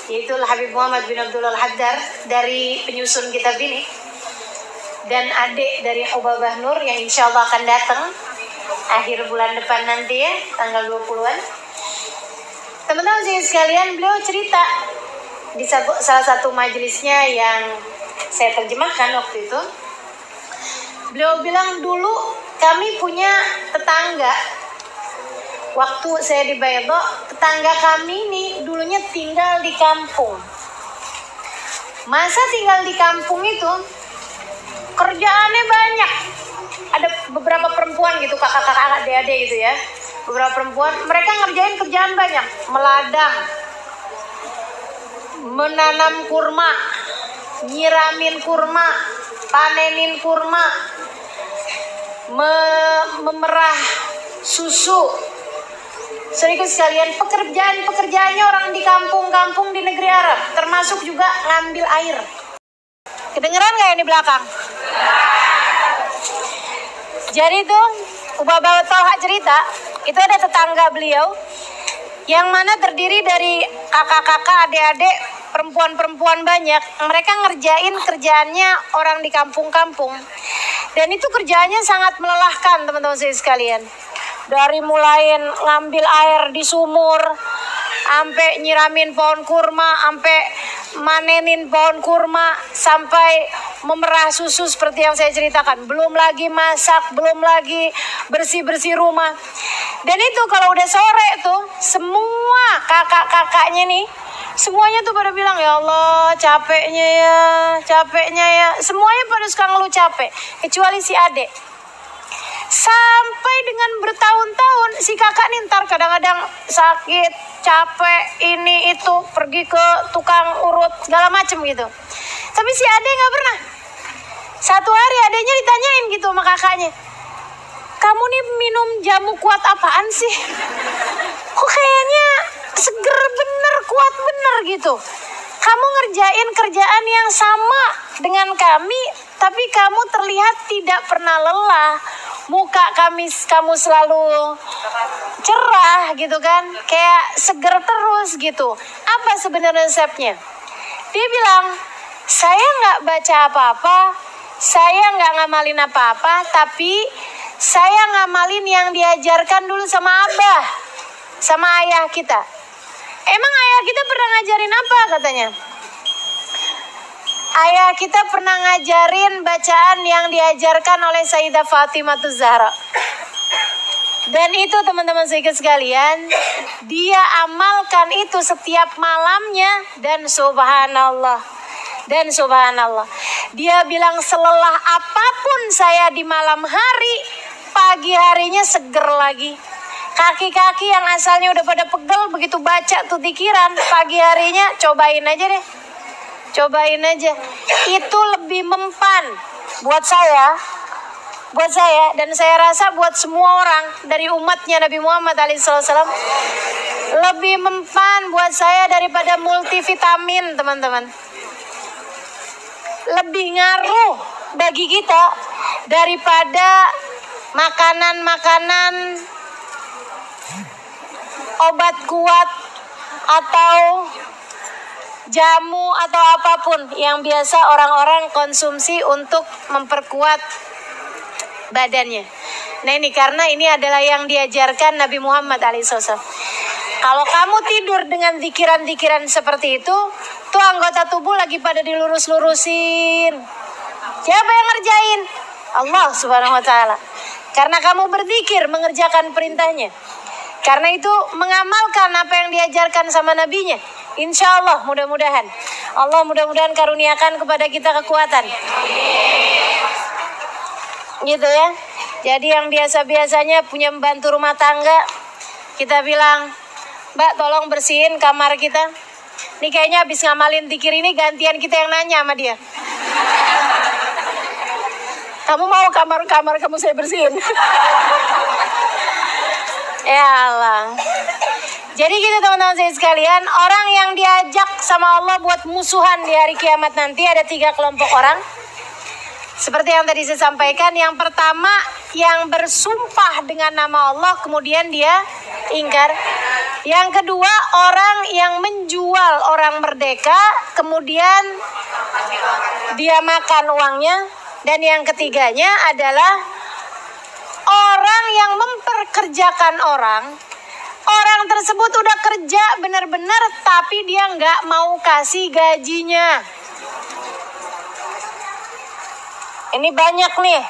yaitu Habib Muhammad bin Abdullah Al-Haddar, dari penyusun kitab ini. Dan adik dari Hubabah Nur yang insya Allah akan datang akhir bulan depan nanti ya, tanggal 20-an. Teman-teman sekalian, beliau cerita di salah satu majelisnya yang saya terjemahkan waktu itu. Beliau bilang, dulu kami punya tetangga. Waktu saya di Baydha, tetangga kami ini dulunya tinggal di kampung. Masa tinggal di kampung itu kerjaannya banyak. Ada beberapa perempuan gitu, kakak-kakak, adik-adik gitu ya. Beberapa perempuan, mereka ngerjain kerjaan banyak. Meladang, menanam kurma, nyiramin kurma, panenin kurma, memerah susu. Sedikit sekalian, pekerjaannya orang di kampung-kampung di negeri Arab. Termasuk juga ngambil air. Kedengeran nggak yang di belakang? Jadi tuh Hubabah Talha cerita, itu ada tetangga beliau yang mana terdiri dari kakak-kakak, adik-adik, perempuan-perempuan banyak. Mereka ngerjain kerjaannya orang di kampung-kampung. Dan itu kerjaannya sangat melelahkan, teman-teman sekalian. Dari mulai ngambil air di sumur, sampai nyiramin pohon kurma, sampai manenin pohon kurma, sampai memerah susu seperti yang saya ceritakan. Belum lagi masak, belum lagi bersih-bersih rumah. Dan itu kalau udah sore tuh, semua kakak-kakaknya nih, semuanya tuh pada bilang, ya Allah capeknya ya. Semuanya pada suka ngeluh capek, kecuali si adek. Sampai dengan bertahun-tahun si kakak nih ntar kadang-kadang sakit, capek, ini itu, pergi ke tukang urut segala macem gitu. Tapi si adek nggak pernah. Satu hari adeknya ditanyain gitu sama kakaknya, kamu nih minum jamu kuat apaan sih? Kok kayaknya seger bener, kuat bener gitu. Kamu ngerjain kerjaan yang sama dengan kami, tapi kamu terlihat tidak pernah lelah. Muka kamu selalu cerah gitu kan, kayak seger terus gitu. Apa sebenarnya resepnya? Dia bilang, saya nggak baca apa-apa, saya nggak ngamalin apa-apa, tapi saya ngamalin yang diajarkan dulu sama abah, sama ayah kita. Emang ayah kita pernah ngajarin apa katanya? Ayah kita pernah ngajarin bacaan yang diajarkan oleh Sayyidah Fatimah Zahra. Dan itu teman-teman sekalian, dia amalkan itu setiap malamnya. Dan subhanallah, dia bilang, selelah apapun saya di malam hari, pagi harinya seger lagi. Kaki-kaki yang asalnya udah pada pegel, begitu baca tuh tikiran, pagi harinya cobain aja deh. Itu lebih mempan buat saya buat saya, dan saya rasa buat semua orang dari umatnya Nabi Muhammad SAW, lebih mempan buat saya daripada multivitamin, teman-teman. Lebih ngaruh bagi kita daripada makanan-makanan obat kuat atau jamu atau apapun yang biasa orang-orang konsumsi untuk memperkuat badannya. Nah ini karena ini adalah yang diajarkan Nabi Muhammad SAW. Kalau kamu tidur dengan pikiran-pikiran seperti itu, tuh anggota tubuh lagi pada dilurus-lurusin. Siapa yang ngerjain? Allah Subhanahu wa Ta'ala. Karena kamu berzikir mengerjakan perintahnya. Karena itu mengamalkan apa yang diajarkan sama nabinya. Insya Allah mudah-mudahan Allah mudah-mudahan karuniakan kepada kita kekuatan. Gitu ya. Jadi yang biasa-biasanya punya pembantu rumah tangga, kita bilang, Mbak tolong bersihin kamar kita. Ini kayaknya habis ngamalin zikir ini gantian kita yang nanya sama dia. Kamu mau kamar kamu saya bersihin? Ya Allah. Jadi gitu teman-teman saya sekalian, orang yang diajak sama Allah buat musuhan di hari kiamat nanti ada 3 kelompok orang. Seperti yang tadi saya sampaikan, yang pertama yang bersumpah dengan nama Allah kemudian dia ingkar. Yang kedua orang yang menjual orang merdeka kemudian dia makan uangnya. Dan yang ketiganya adalah orang yang memperkerjakan orang. Orang tersebut udah kerja benar-benar tapi dia nggak mau kasih gajinya. Ini banyak nih,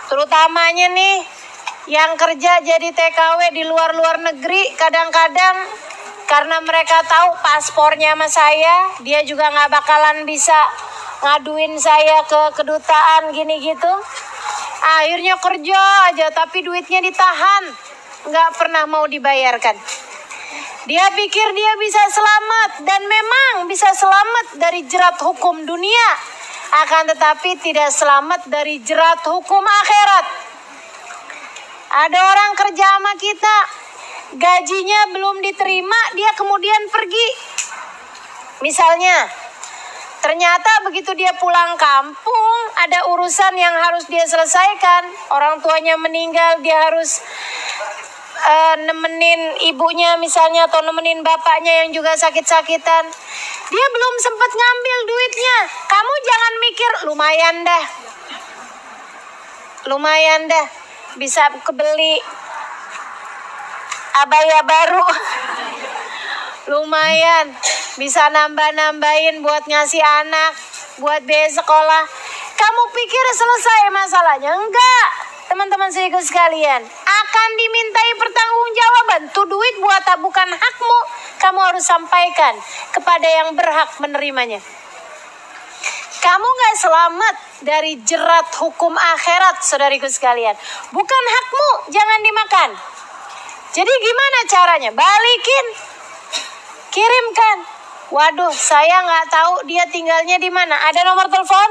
terutamanya nih yang kerja jadi TKW di luar negeri. Kadang-kadang karena mereka tahu paspornya sama saya, dia juga nggak bakalan bisa ngaduin saya ke kedutaan gini gitu. Akhirnya kerja aja tapi duitnya ditahan, nggak pernah mau dibayarkan. Dia pikir dia bisa selamat, dan memang bisa selamat dari jerat hukum dunia, akan tetapi tidak selamat dari jerat hukum akhirat. Ada orang kerja sama kita, gajinya belum diterima, dia kemudian pergi. Misalnya, ternyata begitu dia pulang kampung, ada urusan yang harus dia selesaikan. Orang tuanya meninggal, dia harus nemenin ibunya misalnya, atau nemenin bapaknya yang juga sakit-sakitan. Dia belum sempat ngambil duitnya. Kamu jangan mikir, lumayan dah, bisa kebeli abaya baru. Lumayan, bisa nambah-nambahin buat ngasih anak, buat biaya sekolah. Kamu pikir selesai masalahnya? Enggak, teman-teman saudaraku sekalian. Akan dimintai pertanggungjawaban. Tuh duit bukan hakmu. Kamu harus sampaikan kepada yang berhak menerimanya. Kamu gak selamat dari jerat hukum akhirat, saudariku sekalian. Bukan hakmu, jangan dimakan. Jadi gimana caranya? Balikin. Kirimkan. Waduh, saya nggak tahu dia tinggalnya di mana. Ada nomor telepon?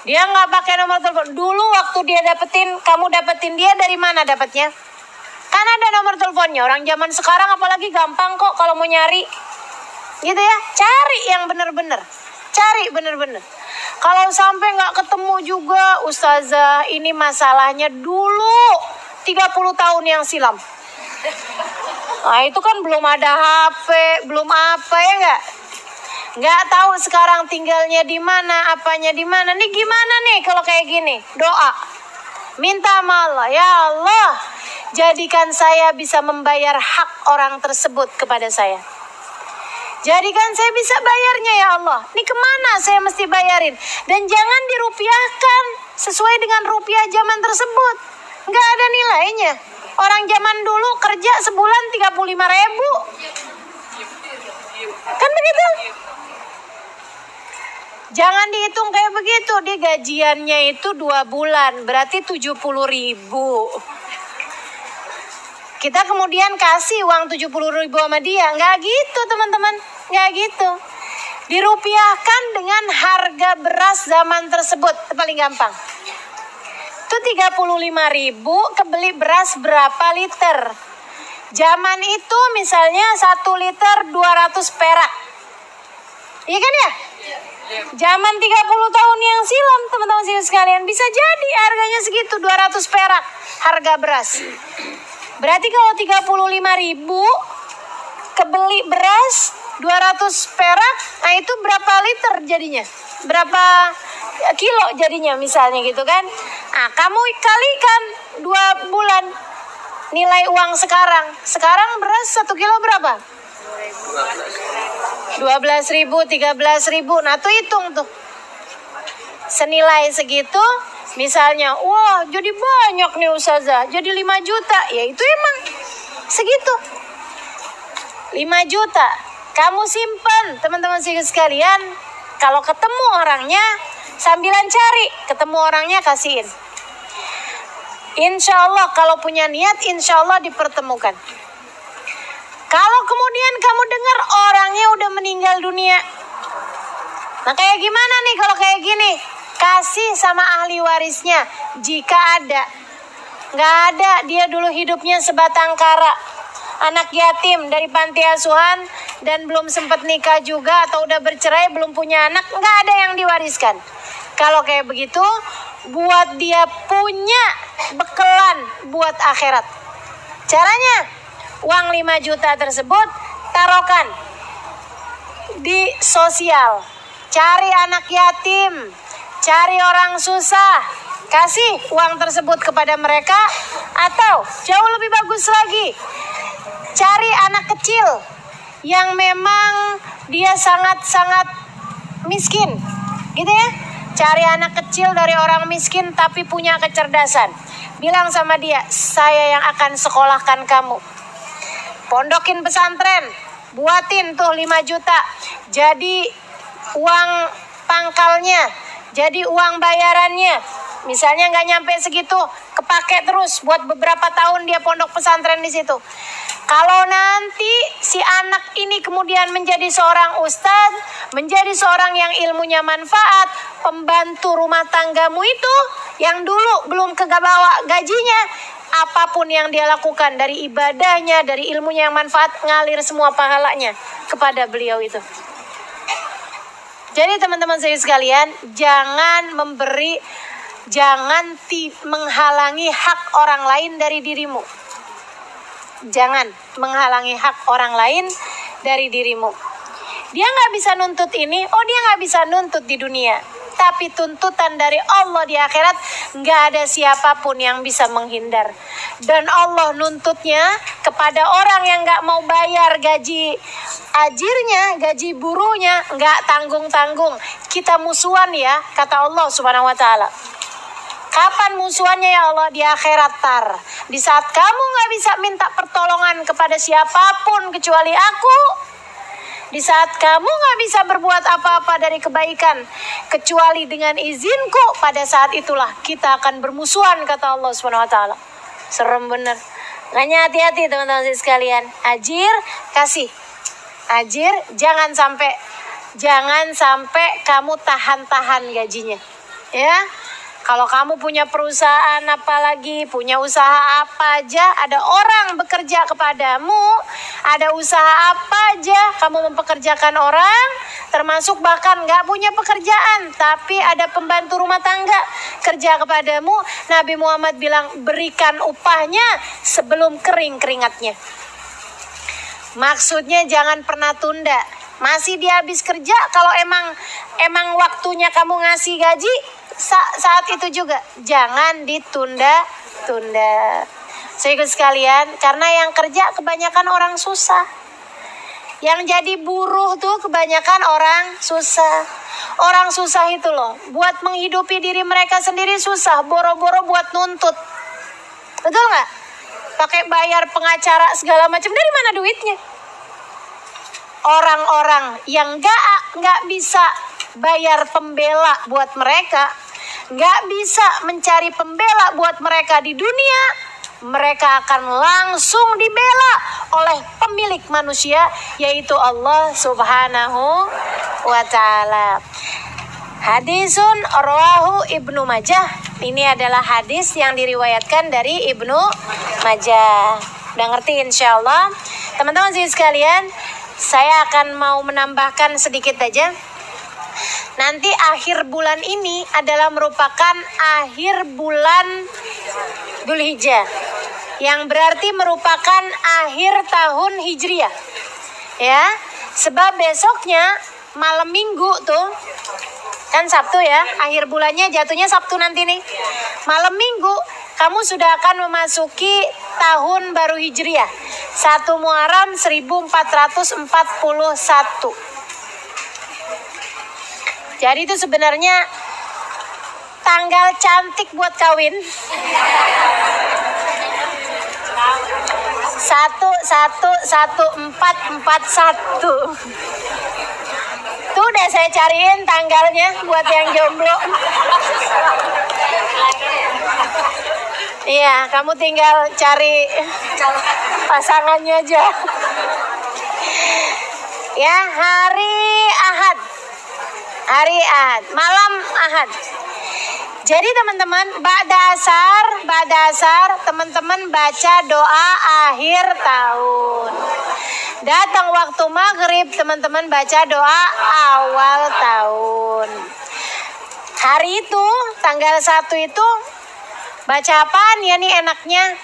Dia nggak pakai nomor telepon. Dulu waktu dia kamu dapetin dia dari mana dapatnya? Kan ada nomor teleponnya. Orang zaman sekarang apalagi gampang kok kalau mau nyari. Gitu ya. Cari yang benar-benar. Cari benar-benar. Kalau sampai nggak ketemu juga, Ustazah, ini masalahnya dulu 30 tahun yang silam. Nah itu kan belum ada HP, belum apa ya nggak tahu sekarang tinggalnya di mana, apanya di mana. Nih gimana nih kalau kayak gini? Doa, minta sama Allah, ya Allah, jadikan saya bisa membayar hak orang tersebut kepada saya. Jadikan saya bisa bayarnya ya Allah. Nih kemana saya mesti bayarin? Dan jangan dirupiahkan sesuai dengan rupiah zaman tersebut. Nggak ada nilainya. Orang zaman dulu kerja sebulan 35.000. Kan begitu? Jangan dihitung kayak begitu. Dia gajiannya itu 2 bulan. Berarti 70.000. Kita kemudian kasih uang 70.000 sama dia. Nggak gitu teman-teman. Nggak gitu. Dirupiahkan dengan harga beras zaman tersebut. Itu paling gampang. Itu 35.000 kebeli beras berapa liter? Zaman itu misalnya 1 liter 200 perak. Iya kan ya? Zaman 30 tahun yang silam, teman-teman sekalian, bisa jadi harganya segitu, 200 perak harga beras. Berarti kalau 35.000 kebeli beras 200 perak, nah itu berapa liter jadinya? Berapa kilo jadinya misalnya gitu kan? Nah, kamu kalikan 2 bulan nilai uang sekarang. Sekarang beras 1 kilo berapa? 12.000, 13.000. Nah tuh hitung tuh. Senilai segitu, misalnya, wah jadi banyak nih Ustazah, jadi 5 juta. Ya itu emang segitu. 5 juta. Kamu simpan, teman-teman sekalian. Kalau ketemu orangnya, sambilan cari. Ketemu orangnya, kasihin. Insya Allah kalau punya niat, insya Allah dipertemukan. Kalau kemudian kamu dengar orangnya udah meninggal dunia, nah kayak gimana nih kalau kayak gini? Kasih sama ahli warisnya jika ada. Nggak ada, dia dulu hidupnya sebatang kara, anak yatim dari panti asuhan dan belum sempat nikah juga atau udah bercerai belum punya anak, nggak ada yang diwariskan. Kalau kayak begitu, buat dia punya bekelan buat akhirat. Caranya, uang 5 juta tersebut taruhkan di sosial. Cari anak yatim, cari orang susah, kasih uang tersebut kepada mereka. Atau jauh lebih bagus lagi, cari anak kecil yang memang dia sangat-sangat miskin, gitu ya. Cari anak kecil dari orang miskin tapi punya kecerdasan. Bilang sama dia, saya yang akan sekolahkan kamu. Pondokin pesantren, buatin tuh 5 juta. Jadi uang pangkalnya, jadi uang bayarannya. Misalnya nggak nyampe segitu, kepake terus buat beberapa tahun dia pondok pesantren di situ. Kalau nanti si anak ini kemudian menjadi seorang ustadz, menjadi seorang yang ilmunya manfaat, pembantu rumah tanggamu itu yang dulu belum kebawa gajinya, apapun yang dia lakukan dari ibadahnya, dari ilmunya yang manfaat, ngalir semua pahalanya kepada beliau itu. Jadi teman-teman saya sekalian, jangan menghalangi hak orang lain dari dirimu. Jangan menghalangi hak orang lain dari dirimu. Dia nggak bisa nuntut ini, dia nggak bisa nuntut di dunia. Tapi tuntutan dari Allah di akhirat, nggak ada siapapun yang bisa menghindar. Dan Allah nuntutnya kepada orang yang nggak mau bayar gaji ajirnya, gaji buruhnya, nggak tanggung-tanggung. Kita musuhan ya, kata Allah Subhanahu Wa Taala. Kapan musuhannya ya Allah? Di akhirat tar. Di saat kamu gak bisa minta pertolongan kepada siapapun kecuali aku. Di saat kamu gak bisa berbuat apa-apa dari kebaikan kecuali dengan izinku, pada saat itulah kita akan bermusuhan, kata Allah SWT. Serem bener. Makanya hati-hati teman-teman sekalian. Ajir, kasih. Ajir, jangan sampai kamu tahan-tahan gajinya. Ya. Kalau kamu punya perusahaan, apalagi punya usaha apa aja, ada orang bekerja kepadamu, ada usaha apa aja, kamu mempekerjakan orang, termasuk bahkan gak punya pekerjaan, tapi ada pembantu rumah tangga kerja kepadamu, Nabi Muhammad bilang, berikan upahnya sebelum kering keringatnya. Maksudnya jangan pernah tunda. Masih dia habis kerja, kalau emang waktunya kamu ngasih gaji, saat itu juga jangan ditunda-tunda. Saudara sekalian, karena yang kerja kebanyakan orang susah. Yang jadi buruh tuh kebanyakan orang susah. Orang susah itu loh, buat menghidupi diri mereka sendiri susah, boro-boro buat nuntut. Betul nggak? Pakai bayar pengacara segala macam, dari mana duitnya? Orang-orang yang nggak bisa bayar pembela buat mereka, nggak bisa mencari pembela buat mereka di dunia, mereka akan langsung dibela oleh pemilik manusia, yaitu Allah Subhanahu wa Ta'ala. Hadisun rawahu Ibnu Majah Ini adalah hadis yang diriwayatkan dari Ibnu Majah. Udah ngerti insyaallah. Teman-teman sekalian, saya akan mau menambahkan sedikit aja. Nanti akhir bulan ini adalah merupakan akhir bulan Dzulhijjah, yang berarti merupakan akhir tahun Hijriah. Ya, sebab besoknya malam Minggu tuh kan Sabtu ya, akhir bulannya jatuhnya Sabtu nanti nih. Malam Minggu kamu sudah akan memasuki tahun baru Hijriah, 1 Muharram 1441. Jadi itu sebenarnya tanggal cantik buat kawin. 11441. Tuh udah saya cariin tanggalnya buat yang jomblo. Iya, kamu tinggal cari pasangannya aja. Ya, hari Ahad. Hari Ahad, malam Ahad. Jadi teman-teman, ba'da asar, teman-teman baca doa akhir tahun. Datang waktu maghrib, teman-teman baca doa awal tahun. Hari itu, tanggal 1 itu, baca apaan ya nih enaknya?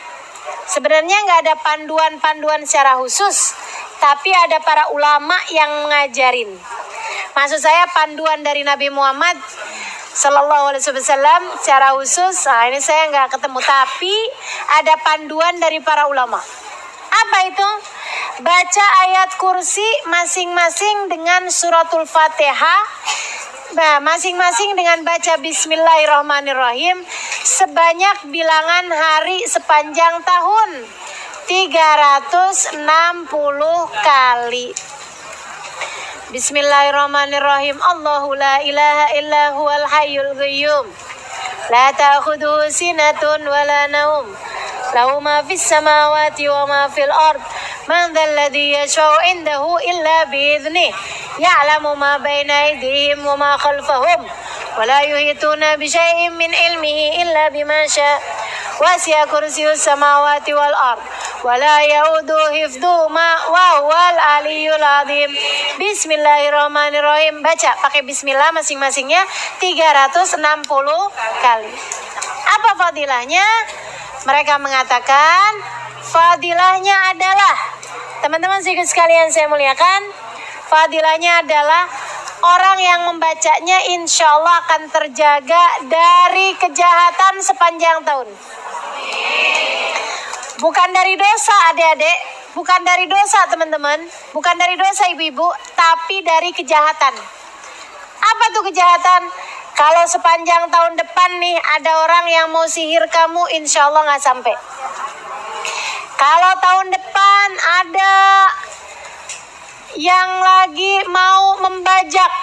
Sebenarnya nggak ada panduan-panduan secara khusus, tapi ada para ulama yang ngajarin. Maksud saya panduan dari Nabi Muhammad Sallallahu Alaihi Wasallam secara khusus. Nah, ini saya nggak ketemu, tapi ada panduan dari para ulama. Apa itu? Baca ayat kursi masing-masing dengan suratul Fatihah. Nah, masing-masing dengan baca Bismillahirrahmanirrahim sebanyak bilangan hari sepanjang tahun 360 kali. Bismillahirrahmanirrahim. Allahu la ilaha illa huwal hayyul qayyum. La ta'khudhuhu sinatun wa la naum. Lahu ma fis samawati wa ma fil ard. Man dhal ladzi yashfa'u indahu illa bi'idhnihi. Ya'lamu ma baina aydihim wa ma khalfahum. Wa la yuhituna bi syai'in min ilmihi illa bima syaa'. Wasi'a kursiyyus samawati wal ard. Wala yaudu hifdhuma wa huwal aliyyul azim. Bismillahirrahmanirrahim. Baca pakai bismillah masing-masingnya 360 kali. Apa fadilahnya? Mereka mengatakan fadilahnya adalah, teman-teman sekalian saya muliakan, fadilahnya adalah orang yang membacanya insya Allah akan terjaga dari kejahatan sepanjang tahun. Bukan dari dosa adik-adik, bukan dari dosa teman-teman, bukan dari dosa ibu-ibu, tapi dari kejahatan. Apa tuh kejahatan? Kalau sepanjang tahun depan nih ada orang yang mau sihir kamu, insya Allah nggak sampai. Kalau tahun depan ada yang lagi mau membajak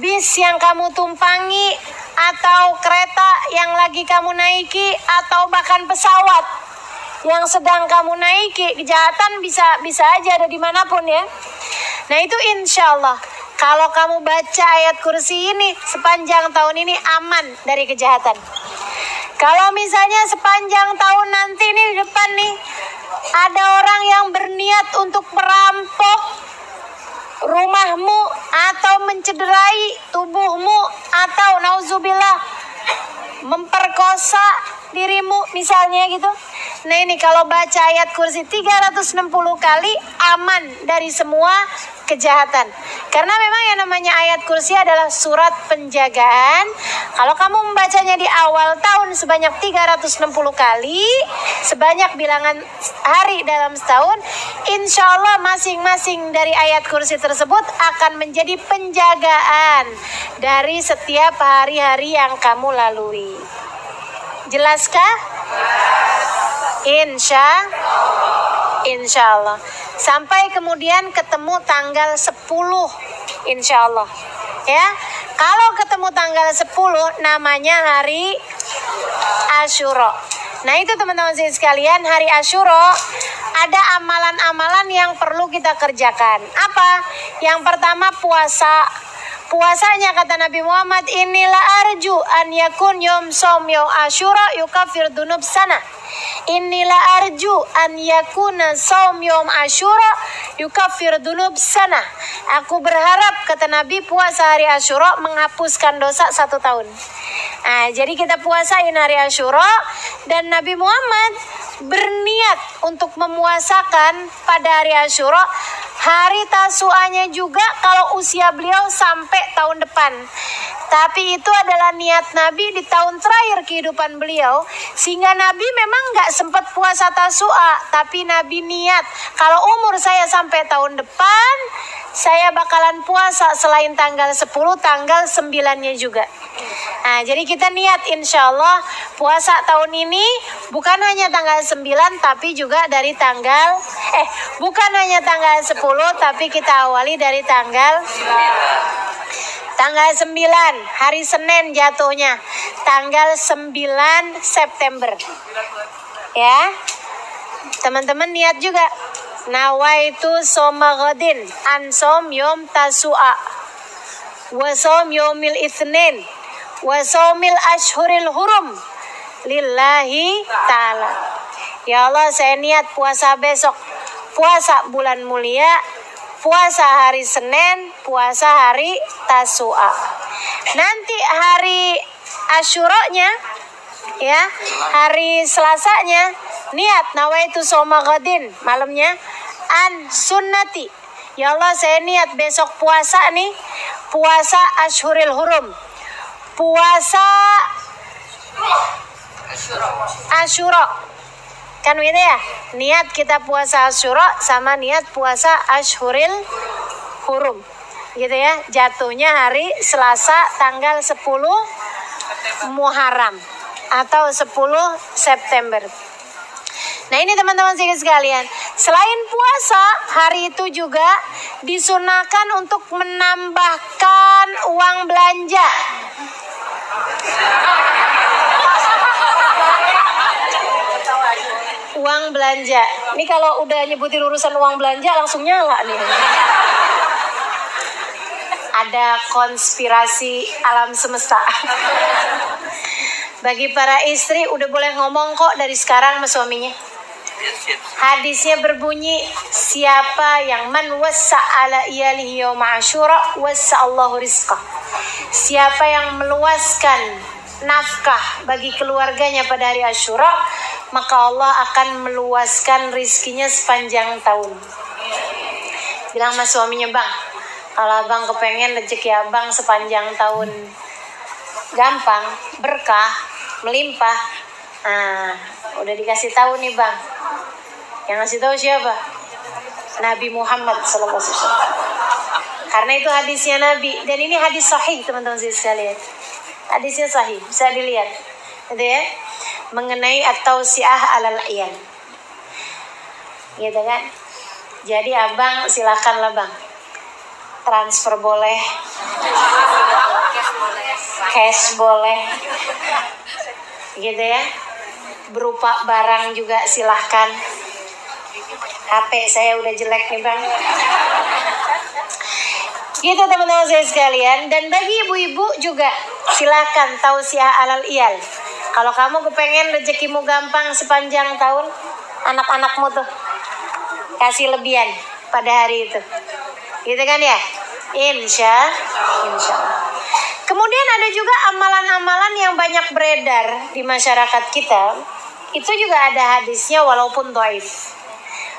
bis yang kamu tumpangi, atau kereta yang lagi kamu naiki, atau bahkan pesawat yang sedang kamu naiki, kejahatan bisa aja ada dimanapun ya. Nah itu insya Allah kalau kamu baca ayat kursi ini sepanjang tahun ini aman dari kejahatan. Kalau misalnya sepanjang tahun nanti nih di depan nih ada orang yang berniat untuk merampok rumahmu atau mencederai tubuhmu atau nauzubillah memperkosa dirimu misalnya gitu. Nah ini kalau baca ayat kursi 360 kali aman dari semua kejahatan. Karena memang yang namanya ayat kursi adalah surat penjagaan. Kalau kamu membacanya di awal tahun sebanyak 360 kali, sebanyak bilangan hari dalam setahun, insya Allah masing-masing dari ayat kursi tersebut akan menjadi penjagaan dari setiap hari-hari yang kamu lalui. Jelaskah? Insya Allah. Sampai kemudian ketemu tanggal 10 insya Allah. Ya, kalau ketemu tanggal 10 namanya hari Asyura. Nah itu teman-teman sekalian, hari Asyura ada amalan-amalan yang perlu kita kerjakan. Apa? Yang pertama puasa puasanya kata Nabi Muhammad, inilah arju an yakun yom som yom Asyura yukafir dunub sana. Inilah arju an yakuna som yom Asyura yukafir dunub sana. Aku berharap kata Nabi puasa hari Asyura menghapuskan dosa 1 tahun. Nah, jadi kita puasain hari Asyura dan Nabi Muhammad berniat untuk memuasakan pada hari Asyura hari Tasu'anya juga kalau usia beliau sampai tahun depan. Tapi itu adalah niat Nabi di tahun terakhir kehidupan beliau, sehingga Nabi memang nggak sempat puasa Tasu'a, tapi Nabi niat kalau umur saya sampai tahun depan saya bakalan puasa selain tanggal 10, tanggal 9-nya juga. Nah, jadi kita niat insya Allah puasa tahun ini bukan hanya tanggal 9, tapi juga dari bukan hanya tanggal 10, tapi kita awali dari tanggal 9, hari Senin jatuhnya, tanggal 9 September. Ya, teman-teman niat juga. Nawaitu soma ghadin an som yom Tasu'a wa som yomil Itsnin wa somil ashhuril hurum lillahi ta'ala. Ya Allah, saya niat puasa besok, puasa bulan mulia, puasa hari Senin, puasa hari Tasu'a. Nanti hari Asyuranya, ya, hari Selasanya, niat nawaitu soma ghadin, malamnya an sunnati. Ya Allah, saya niat besok puasa nih, puasa Ashhuril Hurum, puasa Asyura. Kan gitu ya? Niat kita puasa Asyura sama niat puasa Ashhuril Hurum. Gitu ya. Jatuhnya hari Selasa tanggal 10 Muharram atau 10 September. Nah, ini teman-teman sekalian, selain puasa, hari itu juga disunahkan untuk menambahkan uang belanja. Uang belanja. Ini kalau udah nyebutin urusan uang belanja langsung nyala nih. Ada konspirasi alam semesta. Bagi para istri udah boleh ngomong kok dari sekarang sama suaminya. Hadisnya berbunyi, siapa yang man wassa ala iyalihi yawma Asyura wassa Allahu rizqah. Siapa yang meluaskan nafkah bagi keluarganya pada hari Asyura, maka Allah akan meluaskan rizkinya sepanjang tahun. Bilang sama suaminya, bang, kalau abang kepengen rezeki abang sepanjang tahun gampang, berkah, melimpah. Nah, udah dikasih tahu nih bang. Yang ngasih tahu siapa? Nabi Muhammad SAW. Karena itu hadisnya Nabi, dan ini hadis sahih teman-teman sekalian. Hadisnya sahih, bisa dilihat. Gitu ya. Mengenai at-tausi'ah alal iyal. Gitu kan? Jadi abang silakanlah bang. Transfer boleh. Cash boleh. Gitu ya. Berupa barang juga silahkan. HP saya udah jelek nih bang. Gitu teman-teman saya sekalian. Dan bagi ibu-ibu juga silakan tausiah alal iyal. Kalau kamu kepengen rezekimu gampang sepanjang tahun, anak-anakmu tuh kasih lebihan pada hari itu. Gitu kan ya? Insya Allah. Kemudian ada juga amalan-amalan yang banyak beredar di masyarakat kita. Itu juga ada hadisnya walaupun dhaif.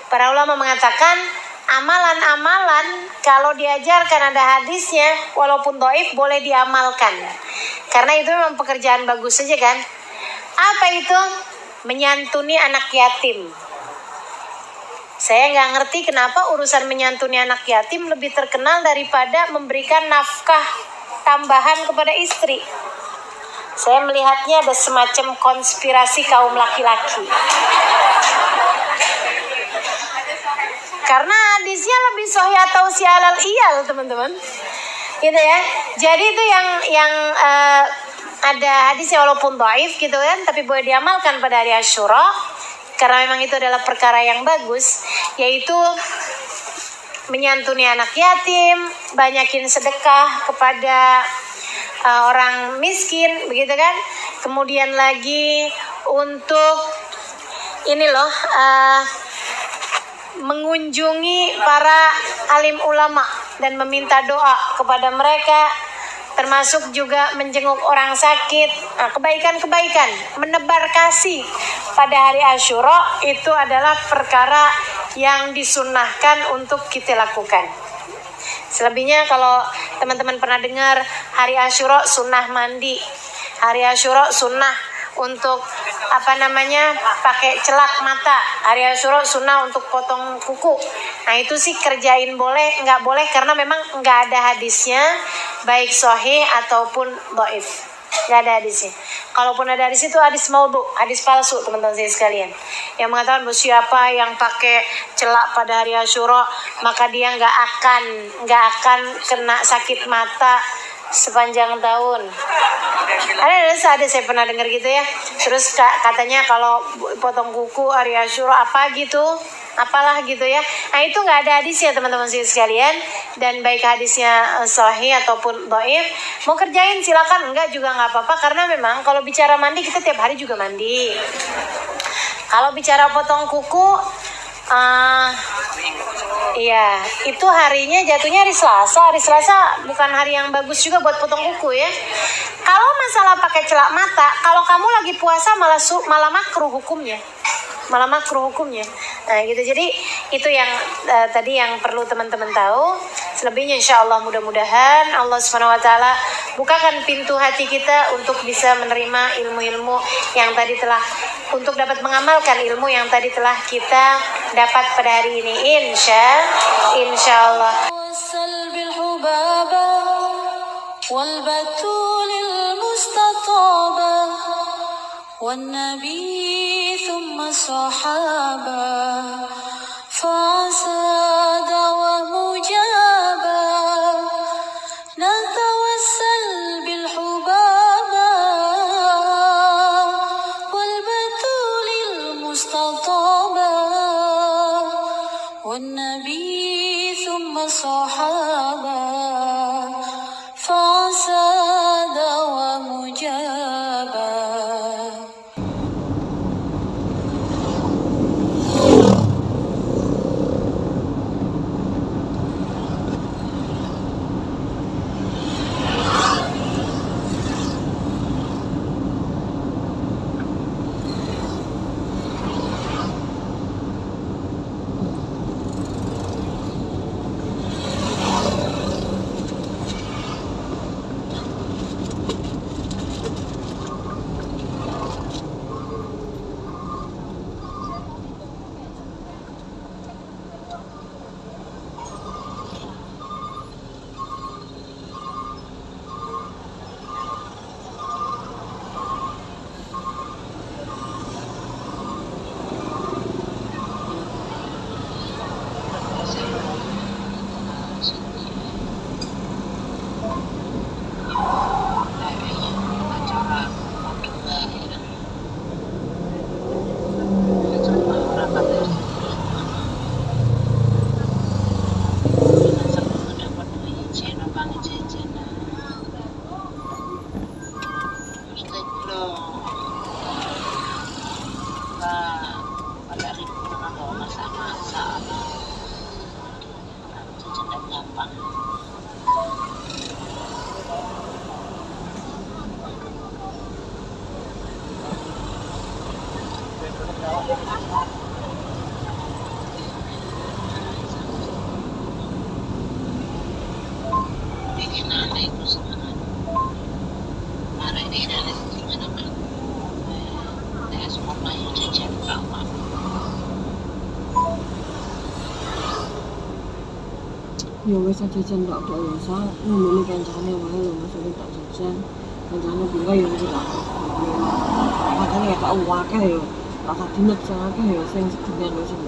Para ulama mengatakan amalan-amalan kalau diajarkan ada hadisnya walaupun dhaif boleh diamalkan. Karena itu memang pekerjaan bagus saja kan. Apa itu? Menyantuni anak yatim. Saya nggak ngerti kenapa urusan menyantuni anak yatim lebih terkenal daripada memberikan nafkah tambahan kepada istri. Saya melihatnya ada semacam konspirasi kaum laki-laki. Karena hadisnya lebih sahih atau sialal iyal teman-teman. Gitu ya. Jadi itu yang ada hadisnya walaupun dhaif gitu kan, tapi boleh diamalkan pada hari Asyura karena memang itu adalah perkara yang bagus, yaitu menyantuni anak yatim, banyakin sedekah kepada orang miskin, begitu kan? Kemudian lagi untuk ini loh, mengunjungi para alim ulama dan meminta doa kepada mereka, termasuk juga menjenguk orang sakit. Nah, kebaikan-kebaikan, menebar kasih pada hari Asyura itu adalah perkara yang disunnahkan untuk kita lakukan. Selebihnya kalau teman-teman pernah dengar hari Asyura sunnah mandi, hari Asyura sunnah untuk pakai celak mata, hari Asyura sunnah untuk potong kuku. Nah itu sih kerjain boleh, nggak boleh karena memang nggak ada hadisnya, baik sahih ataupun dhaif, nggak ada hadisnya. Kalaupun ada hadis itu hadis maudhu, hadis palsu teman-teman saya sekalian, yang mengatakan bahwa siapa yang pakai celak pada hari Asyura maka dia nggak akan kena sakit mata sepanjang tahun. Ada saya pernah dengar gitu ya. Terus katanya kalau potong kuku hari Asyura apalah gitu ya. Nah itu nggak ada hadisnya teman-teman sekalian, dan baik hadisnya sahih ataupun dhaif, mau kerjain silakan, enggak juga nggak apa-apa, karena memang kalau bicara mandi kita tiap hari juga mandi. Kalau bicara potong kuku, iya, itu harinya jatuhnya hari Selasa. Hari Selasa bukan hari yang bagus juga buat potong kuku ya. Kalau masalah pakai celak mata, kalau kamu lagi puasa malah makruh hukumnya. Nah gitu, jadi itu yang tadi yang perlu teman-teman tahu. Selebihnya insya Allah mudah-mudahan Allah SWT bukakan pintu hati kita untuk bisa menerima ilmu-ilmu yang tadi telah, untuk dapat mengamalkan ilmu yang tadi telah kita dapat pada hari ini, insya Allah. والنبي ثم الصحابة فعسى دعوة مجابة نتوسل بالحبابة والبتول المستطابة والنبي ثم الصحابة فعسى دعوة مجابة. Ya wis jajan tak kok ya sak ngomongin kancane wae lho maksudnya tak jajan kancane bilang ya wis tak makanya ya tak akeh ya tak dinet akeh ya sing sedina lho sing